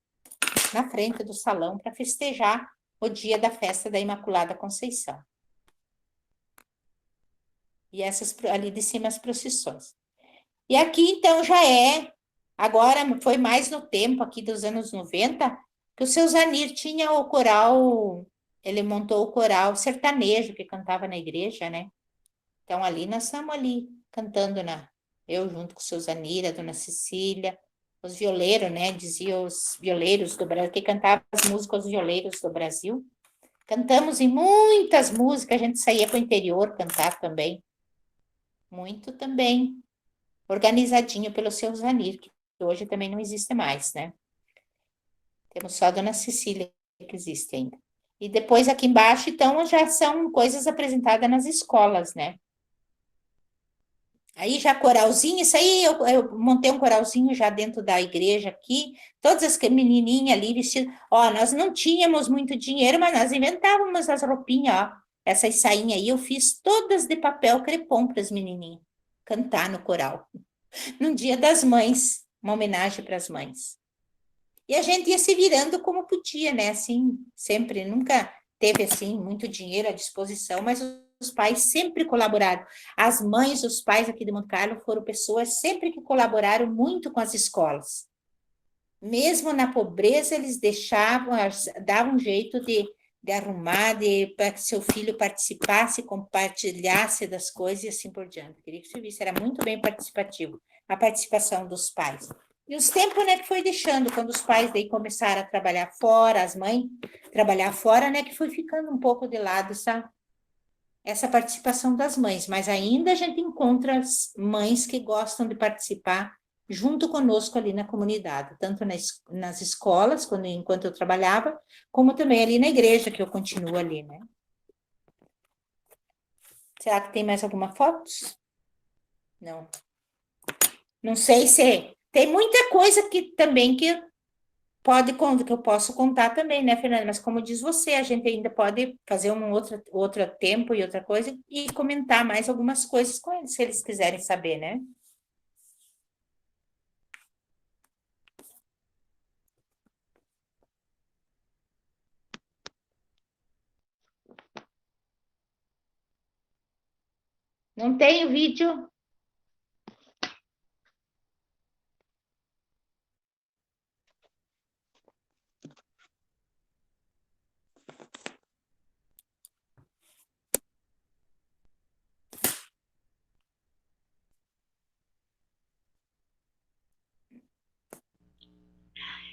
na frente do salão, para festejar o dia da festa da Imaculada Conceição. E essas ali de cima as procissões. E aqui, então, agora foi mais no tempo aqui dos anos 90, que o seu Zanir tinha o coral, ele montou o coral sertanejo que cantava na igreja, né? Então, ali nós estamos ali cantando, eu junto com o seu Zanir, a dona Cecília, os violeiros, né? Dizia os violeiros do Brasil, que cantavam as músicas, os violeiros do Brasil. Cantamos em muitas músicas, a gente saía para o interior cantar também. Muito também. Organizadinho pelo seu Zanir, que hoje também não existe mais, né? Temos só a Dona Cecília que existe ainda. E depois aqui embaixo, então, já são coisas apresentadas nas escolas, né? Aí já coralzinho, isso aí eu montei um coralzinho já dentro da igreja aqui, todas as menininhas ali vestidas. Ó, nós não tínhamos muito dinheiro, mas nós inventávamos as roupinhas, ó. Essas sainhas aí eu fiz todas de papel crepom para as menininhas cantar no coral. No Dia das Mães, uma homenagem para as mães. E a gente ia se virando como podia, né? Assim, sempre, nunca teve, assim, muito dinheiro à disposição, mas os pais sempre colaboraram. As mães, os pais aqui de Monte Carlo foram pessoas sempre que colaboraram muito com as escolas. Mesmo na pobreza, eles davam um jeito de arrumar, para que seu filho participasse, compartilhasse das coisas e assim por diante. Queria que você visse, era muito bem participativo, a participação dos pais. E os tempos, né, que foi deixando, quando os pais daí começaram a trabalhar fora, as mães trabalhar fora, né, que foi ficando um pouco de lado essa participação das mães, mas ainda a gente encontra as mães que gostam de participar junto conosco ali na comunidade, tanto nas escolas, enquanto eu trabalhava, como também ali na igreja, que eu continuo ali, né? Será que tem mais alguma foto? Não. Não sei se... Tem muita coisa que eu posso contar também, né, Fernanda? Mas como diz você, a gente ainda pode fazer outro tempo e outra coisa e comentar mais algumas coisas com eles, se eles quiserem saber, né? Não tem o vídeo?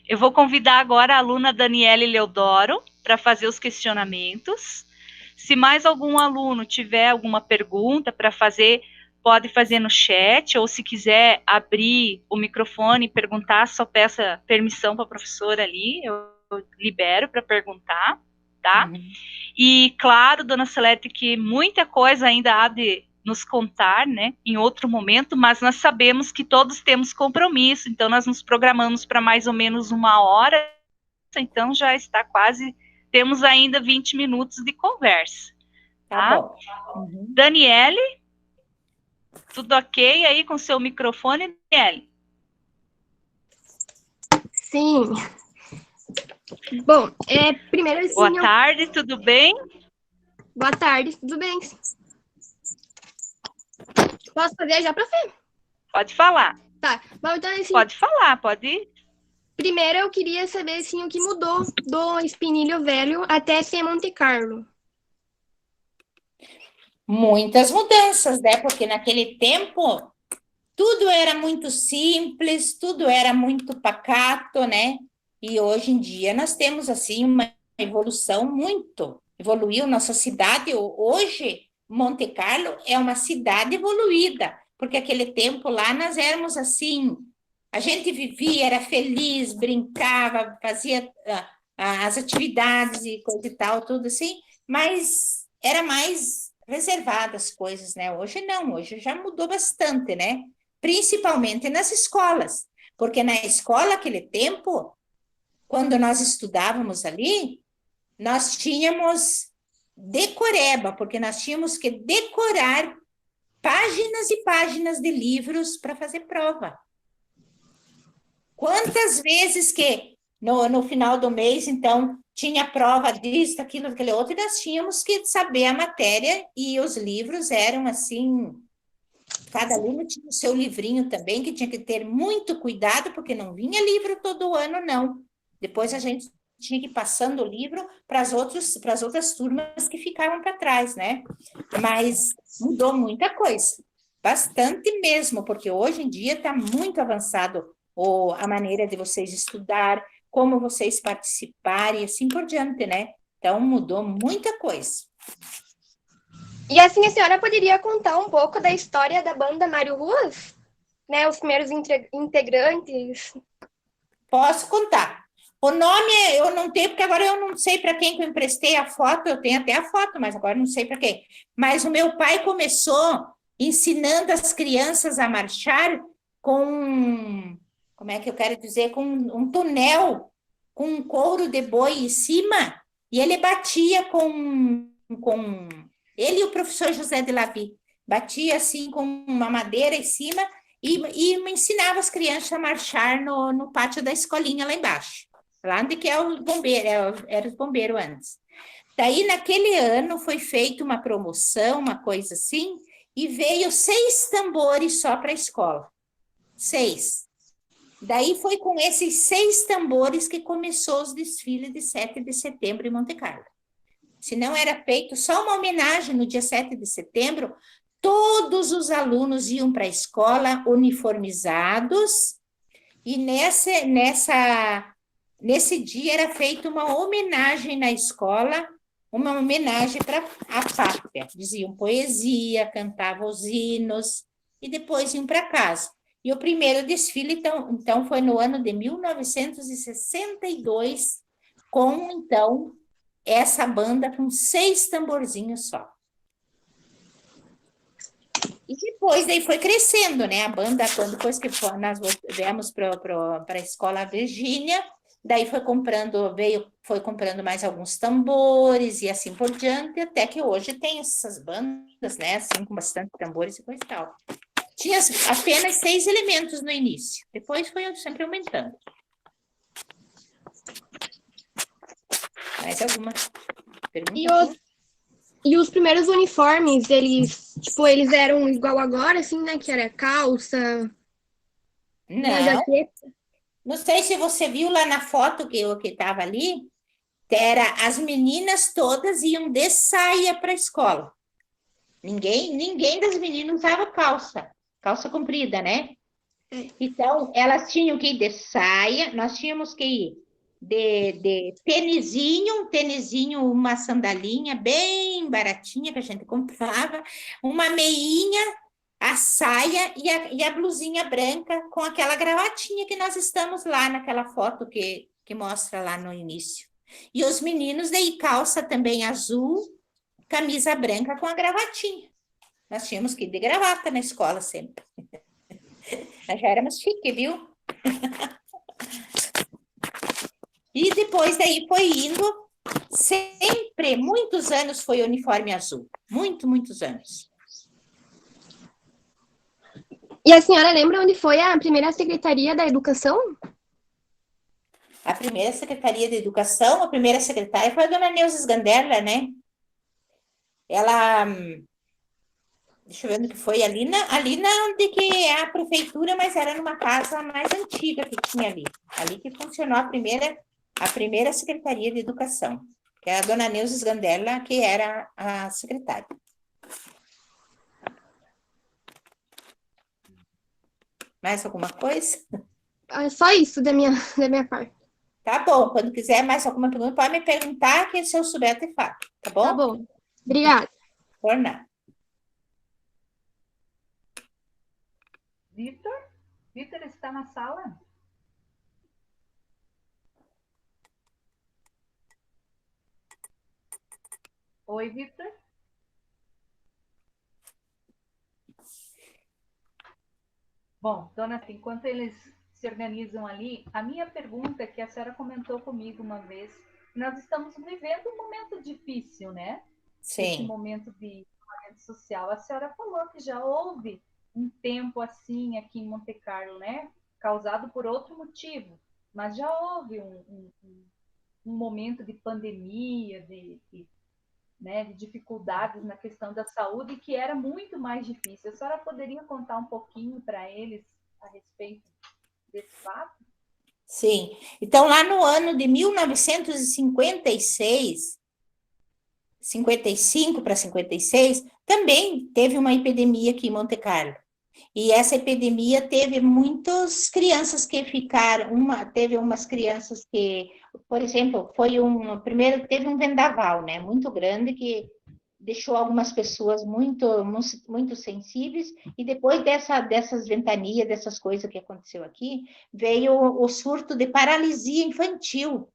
Eu vou convidar agora a aluna Daniele Leodoro para fazer os questionamentos. Se mais algum aluno tiver alguma pergunta para fazer, pode fazer no chat, ou se quiser abrir o microfone e perguntar, só peça permissão para a professora ali, eu libero para perguntar, tá? Uhum. E, claro, dona Celeste, que muita coisa ainda há de nos contar, né, em outro momento, mas nós sabemos que todos temos compromisso, então nós nos programamos para mais ou menos 1 hora, então já está quase, temos ainda 20 minutos de conversa. Tá bom. Uhum. Daniele, tudo ok aí com seu microfone, Daniele? Sim. Bom, primeiro assim... Boa tarde, tudo bem? Boa tarde, tudo bem? Posso fazer já, prof? Pode falar. Tá, bom, então assim... Pode falar, pode ir. Primeiro eu queria saber, assim, o que mudou do Espinilho Velho até ser Monte Carlo. Muitas mudanças, né? Porque naquele tempo tudo era muito simples, tudo era muito pacato, né? E hoje em dia nós temos, assim, uma evolução muito. Evoluiu nossa cidade. Hoje, Monte Carlo é uma cidade evoluída, porque aquele tempo lá nós éramos assim, a gente vivia, era feliz, brincava, fazia as atividades e coisa e tal, tudo assim, mas era mais reservada as coisas, né? Hoje não, hoje já mudou bastante, né? Principalmente nas escolas, porque na escola, aquele tempo, quando nós estudávamos ali, nós tínhamos decoreba, porque nós tínhamos que decorar páginas e páginas de livros para fazer prova. Quantas vezes que no final do mês, então, tinha prova disso, daquilo, daquele outro, e nós tínhamos que saber a matéria, e os livros eram assim, cada aluno tinha o seu livrinho também, que tinha que ter muito cuidado, porque não vinha livro todo ano, não. Depois a gente tinha que ir passando o livro para as outras turmas que ficavam para trás, né? Mas mudou muita coisa, bastante mesmo, porque hoje em dia está muito avançado ou a maneira de vocês estudar, como vocês participarem, e assim por diante, né? Então, mudou muita coisa. E assim, a senhora poderia contar um pouco da história da banda Mário Ruas? Né, os primeiros integrantes? Posso contar. O nome eu não tenho, porque agora eu não sei para quem que eu emprestei a foto, eu tenho até a foto, mas agora não sei para quem. Mas o meu pai começou ensinando as crianças a marchar com, como é que eu quero dizer, com um tonel, com um couro de boi em cima, e ele batia com ele e o professor José de Lavi, batia assim com uma madeira em cima e ensinava as crianças a marchar no pátio da escolinha lá embaixo, lá onde que é o bombeiro, era os bombeiros antes. Daí, naquele ano, foi feita uma promoção, uma coisa assim, e veio 6 tambores só para a escola. 6. Daí foi com esses 6 tambores que começou os desfiles de 7 de setembro em Monte Carlo. Se não era feito só uma homenagem no dia 7 de setembro, todos os alunos iam para a escola uniformizados, e nesse dia era feita uma homenagem na escola, uma homenagem para a pátria. Diziam poesia, cantavam os hinos, e depois iam para casa. E o primeiro desfile, então, foi no ano de 1962, com, então, essa banda com 6 tamborzinhos só. E depois daí foi crescendo, né? A banda, depois que nós viemos para a escola Virgínia, daí foi comprando mais alguns tambores e assim por diante, até que hoje tem essas bandas, né? Assim, com bastante tambores e coisa e tal. Tinha apenas 6 elementos no início, depois foi sempre aumentando. Mais alguma pergunta? E os primeiros uniformes, eles eram igual agora, assim, né? Que era calça, jaqueta. Não sei se você viu lá na foto que estava ali, as meninas todas iam de saia para a escola. Ninguém das meninas usava calça comprida, né? Então, elas tinham que ir de saia, nós tínhamos que ir de tênisinho, uma sandalinha bem baratinha que a gente comprava, uma meinha, a saia e a blusinha branca com aquela gravatinha que nós estamos lá naquela foto que mostra lá no início. E os meninos daí calça também azul, camisa branca com a gravatinha. Nós tínhamos que ir de gravata na escola sempre. Nós já éramos chique, viu? E depois daí foi indo, sempre, muitos anos foi uniforme azul. Muitos anos. E a senhora lembra onde foi a primeira Secretaria da Educação? A primeira Secretaria de Educação, a primeira secretária foi a dona Neuza Sganderla, né? Ela, deixa eu ver onde que foi, ali onde que é a prefeitura, mas era numa casa mais antiga que tinha ali. Ali que funcionou a primeira Secretaria de Educação, que é a dona Neuza Sganderla, que era a secretária. Mais alguma coisa? Só isso da minha parte. Tá bom, quando quiser mais alguma pergunta, pode me perguntar, que se eu souber, eu te falo, tá bom? Tá bom. Obrigada. Por nada. Vitor está na sala? Oi, Vitor. Bom, dona, enquanto eles se organizam ali, a minha pergunta, que a senhora comentou comigo uma vez, nós estamos vivendo um momento difícil, né? Sim. Esse momento de isolamento social. A senhora falou que já houve um tempo assim aqui em Monte Carlo, né? Causado por outro motivo, mas já houve um momento de pandemia, de dificuldades na questão da saúde, que era muito mais difícil. A senhora poderia contar um pouquinho para eles a respeito desse fato? Sim. Então, lá no ano de 1956, 55 para 56, também teve uma epidemia aqui em Monte Carlo. E essa epidemia teve muitas crianças que ficaram, teve umas crianças que, por exemplo, primeiro teve um vendaval, né, muito grande que deixou algumas pessoas muito sensíveis, e depois dessas ventanias, dessas coisas que aconteceu aqui, veio o surto de paralisia infantil,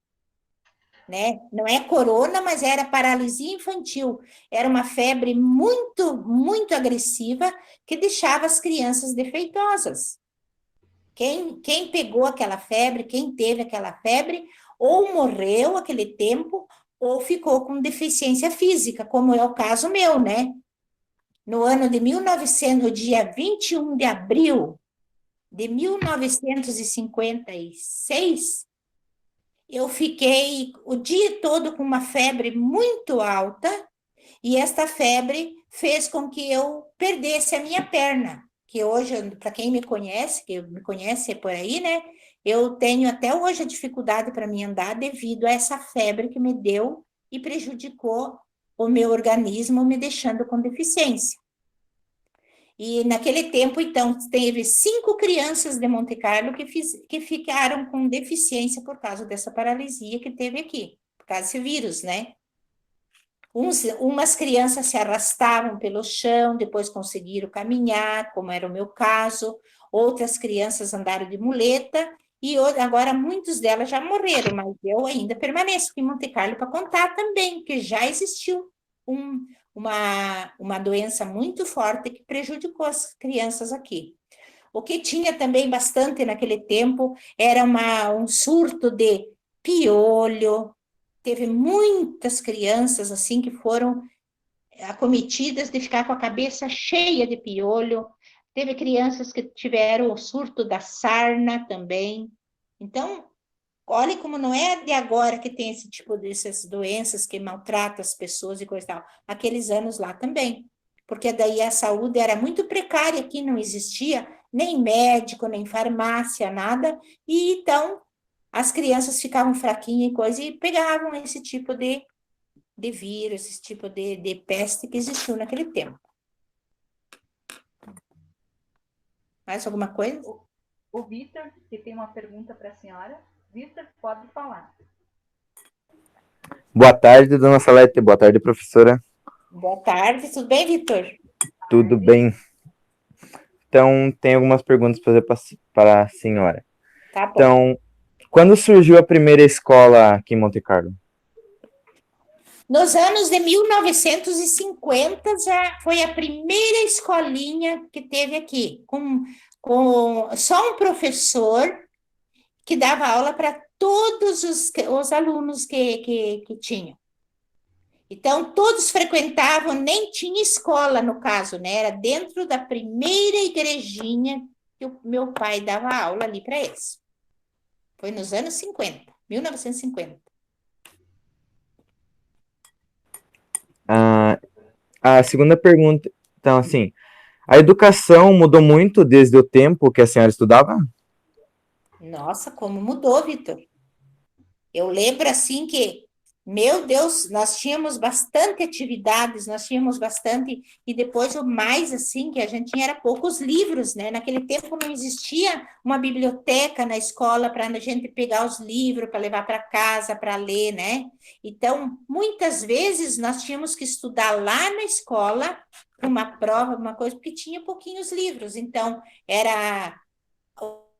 né? Não é corona, mas era paralisia infantil. Era uma febre muito, muito agressiva que deixava as crianças defeituosas. Quem pegou aquela febre, quem teve aquela febre, ou morreu aquele tempo, ou ficou com deficiência física, como é o caso meu, né? No ano de 1900, no dia 21 de abril de 1956, eu fiquei o dia todo com uma febre muito alta, e esta febre fez com que eu perdesse a minha perna, que hoje, para quem me conhece por aí, né? Eu tenho até hoje a dificuldade para me andar devido a essa febre que me deu e prejudicou o meu organismo, me deixando com deficiência. E naquele tempo, então, teve 5 crianças de Monte Carlo que ficaram com deficiência por causa dessa paralisia que teve aqui, por causa desse vírus, né? Umas crianças se arrastavam pelo chão, depois conseguiram caminhar, como era o meu caso. Outras crianças andaram de muleta, e agora muitas delas já morreram, mas eu ainda permaneço aqui em Monte Carlo para contar também que já existiu uma doença muito forte que prejudicou as crianças aqui. O que tinha também bastante naquele tempo era um surto de piolho. Teve muitas crianças assim que foram acometidas de ficar com a cabeça cheia de piolho. Teve crianças que tiveram o surto da sarna também. Então, olhe como não é de agora que tem esse tipo dessas doenças que maltratam as pessoas e coisa e tal. Aqueles anos lá também. Porque daí a saúde era muito precária, aqui não existia nem médico, nem farmácia, nada. E então as crianças ficavam fraquinhas e coisa, e pegavam esse tipo de vírus, esse tipo de peste que existiu naquele tempo. Mais alguma coisa? O Vitor, que tem uma pergunta para a senhora. Vitor, pode falar. Boa tarde, dona Salete. Boa tarde, professora. Boa tarde, tudo bem, Vitor? Tudo bem. Então, tem algumas perguntas para fazer para a senhora. Tá bom. Então, quando surgiu a primeira escola aqui em Monte Carlo? Nos anos de 1950 já foi a primeira escolinha que teve aqui, com só um professor que dava aula para todos os alunos que tinham. Então, todos frequentavam, nem tinha escola no caso, né? Era dentro da primeira igrejinha que o meu pai dava aula ali para eles. Foi nos anos 50, 1950. A segunda pergunta, então, assim, a educação mudou muito desde o tempo que a senhora estudava? Nossa, como mudou, Vitor. Eu lembro assim que, meu Deus, nós tínhamos bastante atividades, nós tínhamos bastante, e depois o mais assim que a gente tinha era poucos livros, né? Naquele tempo não existia uma biblioteca na escola para a gente pegar os livros para levar para casa para ler, né? Então, muitas vezes nós tínhamos que estudar lá na escola uma prova, uma coisa, porque tinha pouquinhos livros. Então, era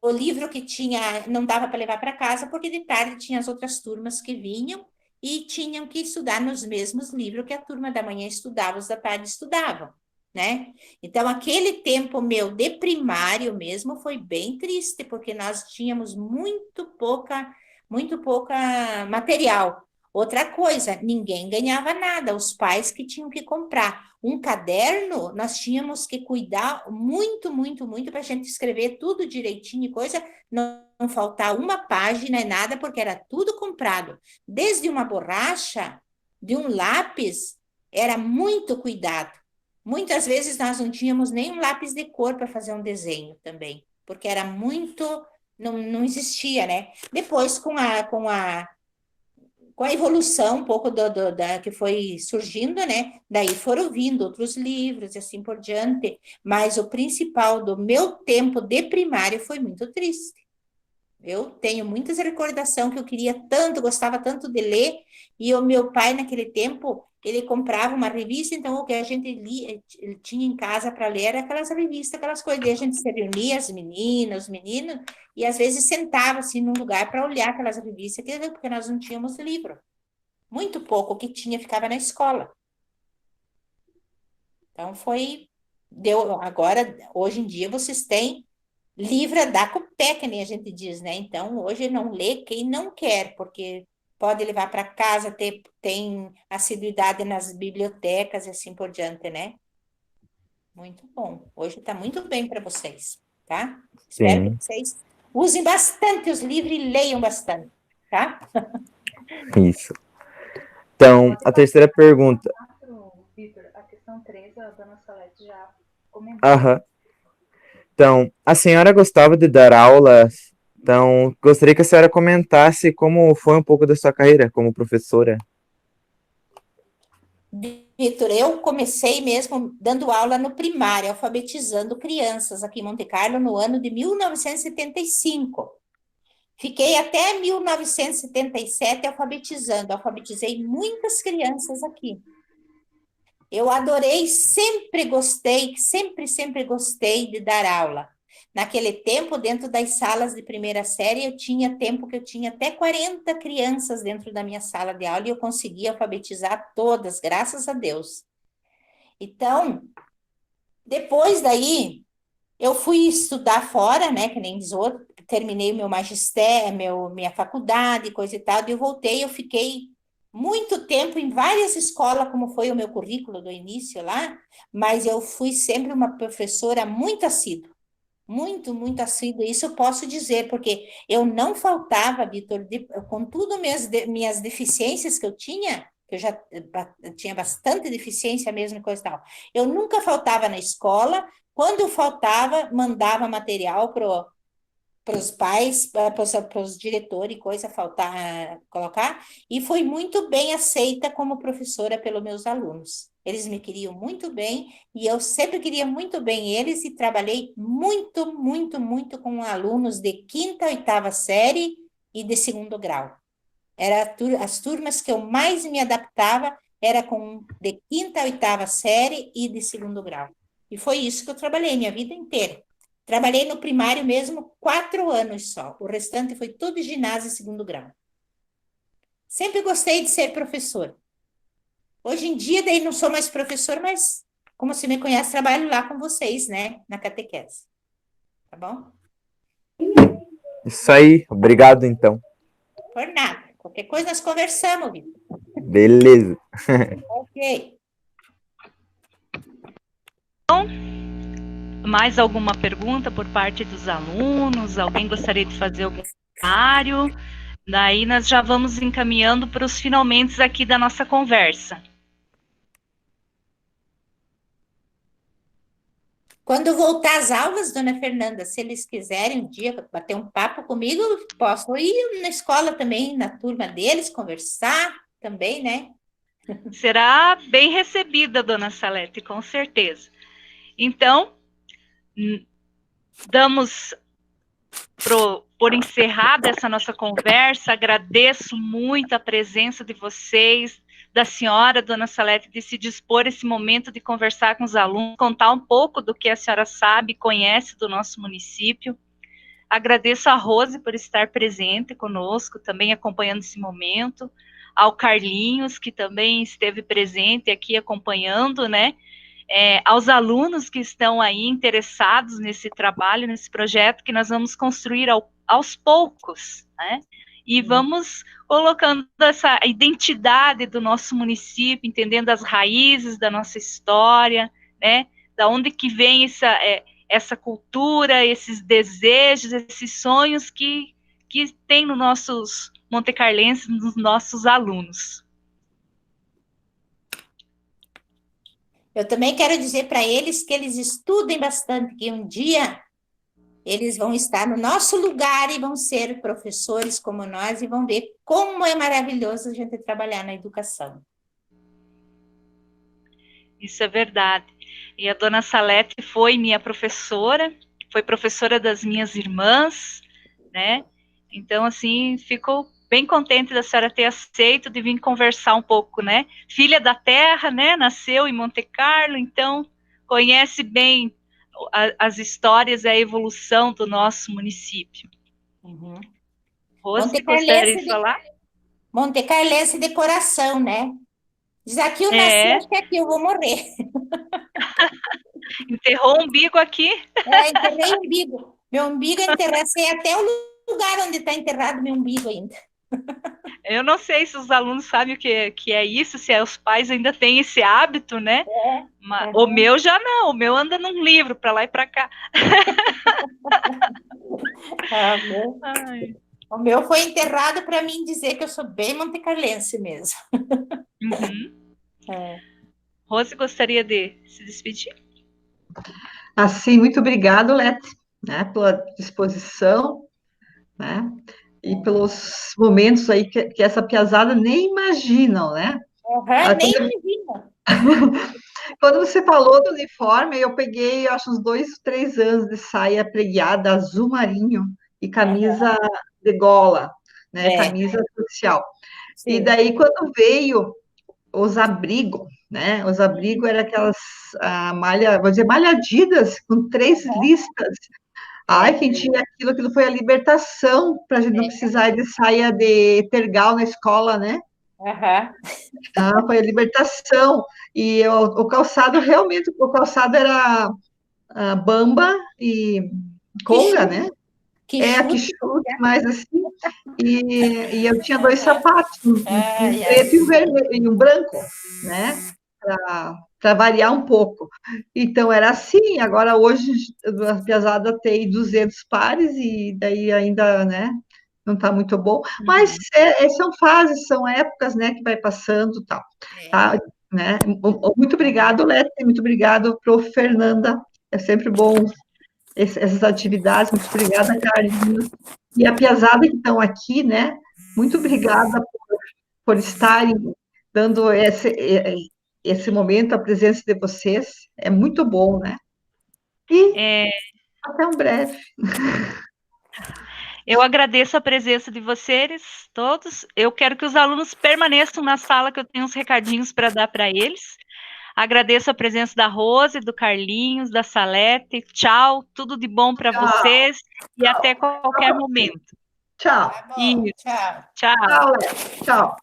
o livro que tinha, não dava para levar para casa, porque de tarde tinha as outras turmas que vinham e tinham que estudar nos mesmos livros que a turma da manhã estudava, os da tarde estudavam, né? Então, aquele tempo meu de primário mesmo foi bem triste, porque nós tínhamos muito pouca material. Outra coisa, ninguém ganhava nada, os pais que tinham que comprar. Um caderno, nós tínhamos que cuidar muito, muito, muito para a gente escrever tudo direitinho e coisa, não faltar uma página e nada, porque era tudo comprado. Desde uma borracha, de um lápis, era muito cuidado. Muitas vezes nós não tínhamos nem um lápis de cor para fazer um desenho também, porque era muito, não existia, né? Depois, com com a evolução um pouco da que foi surgindo, né? Daí foram vindo outros livros e assim por diante. Mas o principal do meu tempo de primário foi muito triste. Eu tenho muitas recordações que eu queria tanto, gostava tanto de ler, e o meu pai, naquele tempo, ele comprava uma revista, então o que a gente lia, ele tinha em casa para ler era aquelas revistas, aquelas coisas, e a gente se reunia, as meninas, os meninos, e às vezes sentava assim num lugar para olhar aquelas revistas, porque nós não tínhamos livro. Muito pouco o que tinha ficava na escola. Então agora, hoje em dia, vocês têm livro a dar com o pé, que nem a gente diz, né? Então, hoje não lê quem não quer, porque pode levar para casa, tem assiduidade nas bibliotecas e assim por diante, né? Muito bom. Hoje está muito bem para vocês, tá? Espero Sim, que vocês usem bastante os livros e leiam bastante, tá? isso. Então, Pode a passar terceira pergunta. para o Vitor. A questão 3, a dona Salete já comentou. Aham. Então, a senhora gostava de dar aulas, então gostaria que a senhora comentasse como foi um pouco da sua carreira como professora. Vitor, eu comecei mesmo dando aula no primário, alfabetizando crianças aqui em Monte Carlo no ano de 1975. Fiquei até 1977 alfabetizando, alfabetizei muitas crianças aqui. Eu adorei, sempre gostei de dar aula. Naquele tempo, dentro das salas de primeira série, eu tinha tempo que eu tinha até 40 crianças dentro da minha sala de aula e eu conseguia alfabetizar todas, graças a Deus. Então, depois daí, eu fui estudar fora, né, que nem diz outro, terminei meu magistério, minha faculdade, coisa e tal, e eu voltei, eu fiquei muito tempo em várias escolas, como foi o meu currículo do início lá, mas eu fui sempre uma professora muito assídua, muito assídua, isso eu posso dizer, porque eu não faltava, Vitor, com tudo minhas deficiências que eu tinha, que eu já tinha bastante deficiência mesmo, e coisa e tal, eu nunca faltava na escola, quando eu faltava, mandava material para os pais, para os diretores, coisa faltar, colocar, e foi muito bem aceita como professora pelos meus alunos. Eles me queriam muito bem, e eu sempre queria muito bem eles, e trabalhei muito com alunos de quinta, oitava série e de segundo grau. As turmas que eu mais me adaptava era com de quinta, oitava série e de segundo grau. E foi isso que eu trabalhei minha vida inteira. Trabalhei no primário mesmo 4 anos só. O restante foi tudo ginásio e segundo grau. Sempre gostei de ser professor. Hoje em dia, daí não sou mais professor, mas como você me conhece, trabalho lá com vocês, né? Na catequese. Tá bom? Isso aí, obrigado então. Por nada. Qualquer coisa nós conversamos, Vitor. Beleza. Ok. Mais alguma pergunta por parte dos alunos? Alguém gostaria de fazer algum comentário? Daí nós já vamos encaminhando para os finalmente aqui da nossa conversa. Quando voltar às aulas, dona Fernanda, se eles quiserem um dia bater um papo comigo, posso ir na escola também, na turma deles, conversar também, né? Será bem recebida, dona Salete, com certeza. Então, damos por encerrada essa nossa conversa. Agradeço muito a presença de vocês, da senhora, dona Salete, de se dispor esse momento de conversar com os alunos, contar um pouco do que a senhora sabe e conhece do nosso município. Agradeço a Rose por estar presente conosco, também acompanhando esse momento, ao Carlinhos, que também esteve presente aqui acompanhando, né? Aos alunos que estão aí interessados nesse trabalho, nesse projeto que nós vamos construir aos poucos, né? E vamos colocando essa identidade do nosso município, entendendo as raízes da nossa história, né? Da onde que vem essa cultura, esses desejos, esses sonhos que tem nos nossos montecarlenses, nos nossos alunos. Eu também quero dizer para eles que eles estudem bastante, que um dia eles vão estar no nosso lugar e vão ser professores como nós e vão ver como é maravilhoso a gente trabalhar na educação. Isso é verdade. E a dona Salete foi minha professora, foi professora das minhas irmãs, né? Então, assim, fico bem contente da senhora ter aceito de vir conversar um pouco, né? Filha da terra, né? Nasceu em Monte Carlo, então conhece bem as histórias e a evolução do nosso município. Uhum. Você gostaria de falar? Montecarlense de coração, né? Diz aqui eu nasci, acho que aqui eu vou morrer. Enterrou o umbigo aqui? Enterrei o umbigo. Meu umbigo sei até o lugar onde está enterrado meu umbigo ainda. Eu não sei se os alunos sabem o que é isso, se os pais ainda têm esse hábito, né? Mas o meu já não, o meu anda num livro, para lá e para cá. O meu foi enterrado para mim dizer que eu sou bem montecarlense mesmo. Rose, gostaria de se despedir? Assim, muito obrigado, Lete, né, pela disposição, né, e pelos momentos aí que essa piazada nem imaginam, né? Nem imagina. Quando você falou do uniforme, eu peguei, acho, uns 2, 3 anos de saia preguiada azul marinho e camisa de gola, né, camisa social. Sim. E daí, quando veio os abrigos, né? Os abrigos eram aquelas malha, vou dizer, malha Adidas, com 3 listas. Ai, quem tinha aquilo foi a libertação, para a gente não precisar de saia de tergal na escola, né? Foi a libertação. E o calçado, realmente, o calçado era bamba e conga, né? Que chute, mais assim. E eu tinha 2 sapatos, um preto e um vermelho, e um branco, né? Para variar um pouco. Então, era assim. Agora, hoje, a piazada tem 200 pares, e daí ainda, né? Não está muito bom. Mas são fases, são épocas, né? Que vai passando e tal. Tá? Né? Muito obrigado, Lete. Muito obrigado, prof. Fernanda. É sempre bom essas atividades. Muito obrigada, Carlinhos. E a piazada que estão aqui, né? Muito obrigada por estarem dando esse momento, a presença de vocês. É muito bom, né? E até um breve. Eu agradeço a presença de vocês todos. Eu quero que os alunos permaneçam na sala, que eu tenho uns recadinhos para dar para eles. Agradeço a presença da Rose, do Carlinhos, da Salete. Tchau, tudo de bom para vocês e até qualquer momento. Tchau. Tá bom, tchau. Tchau. Tchau.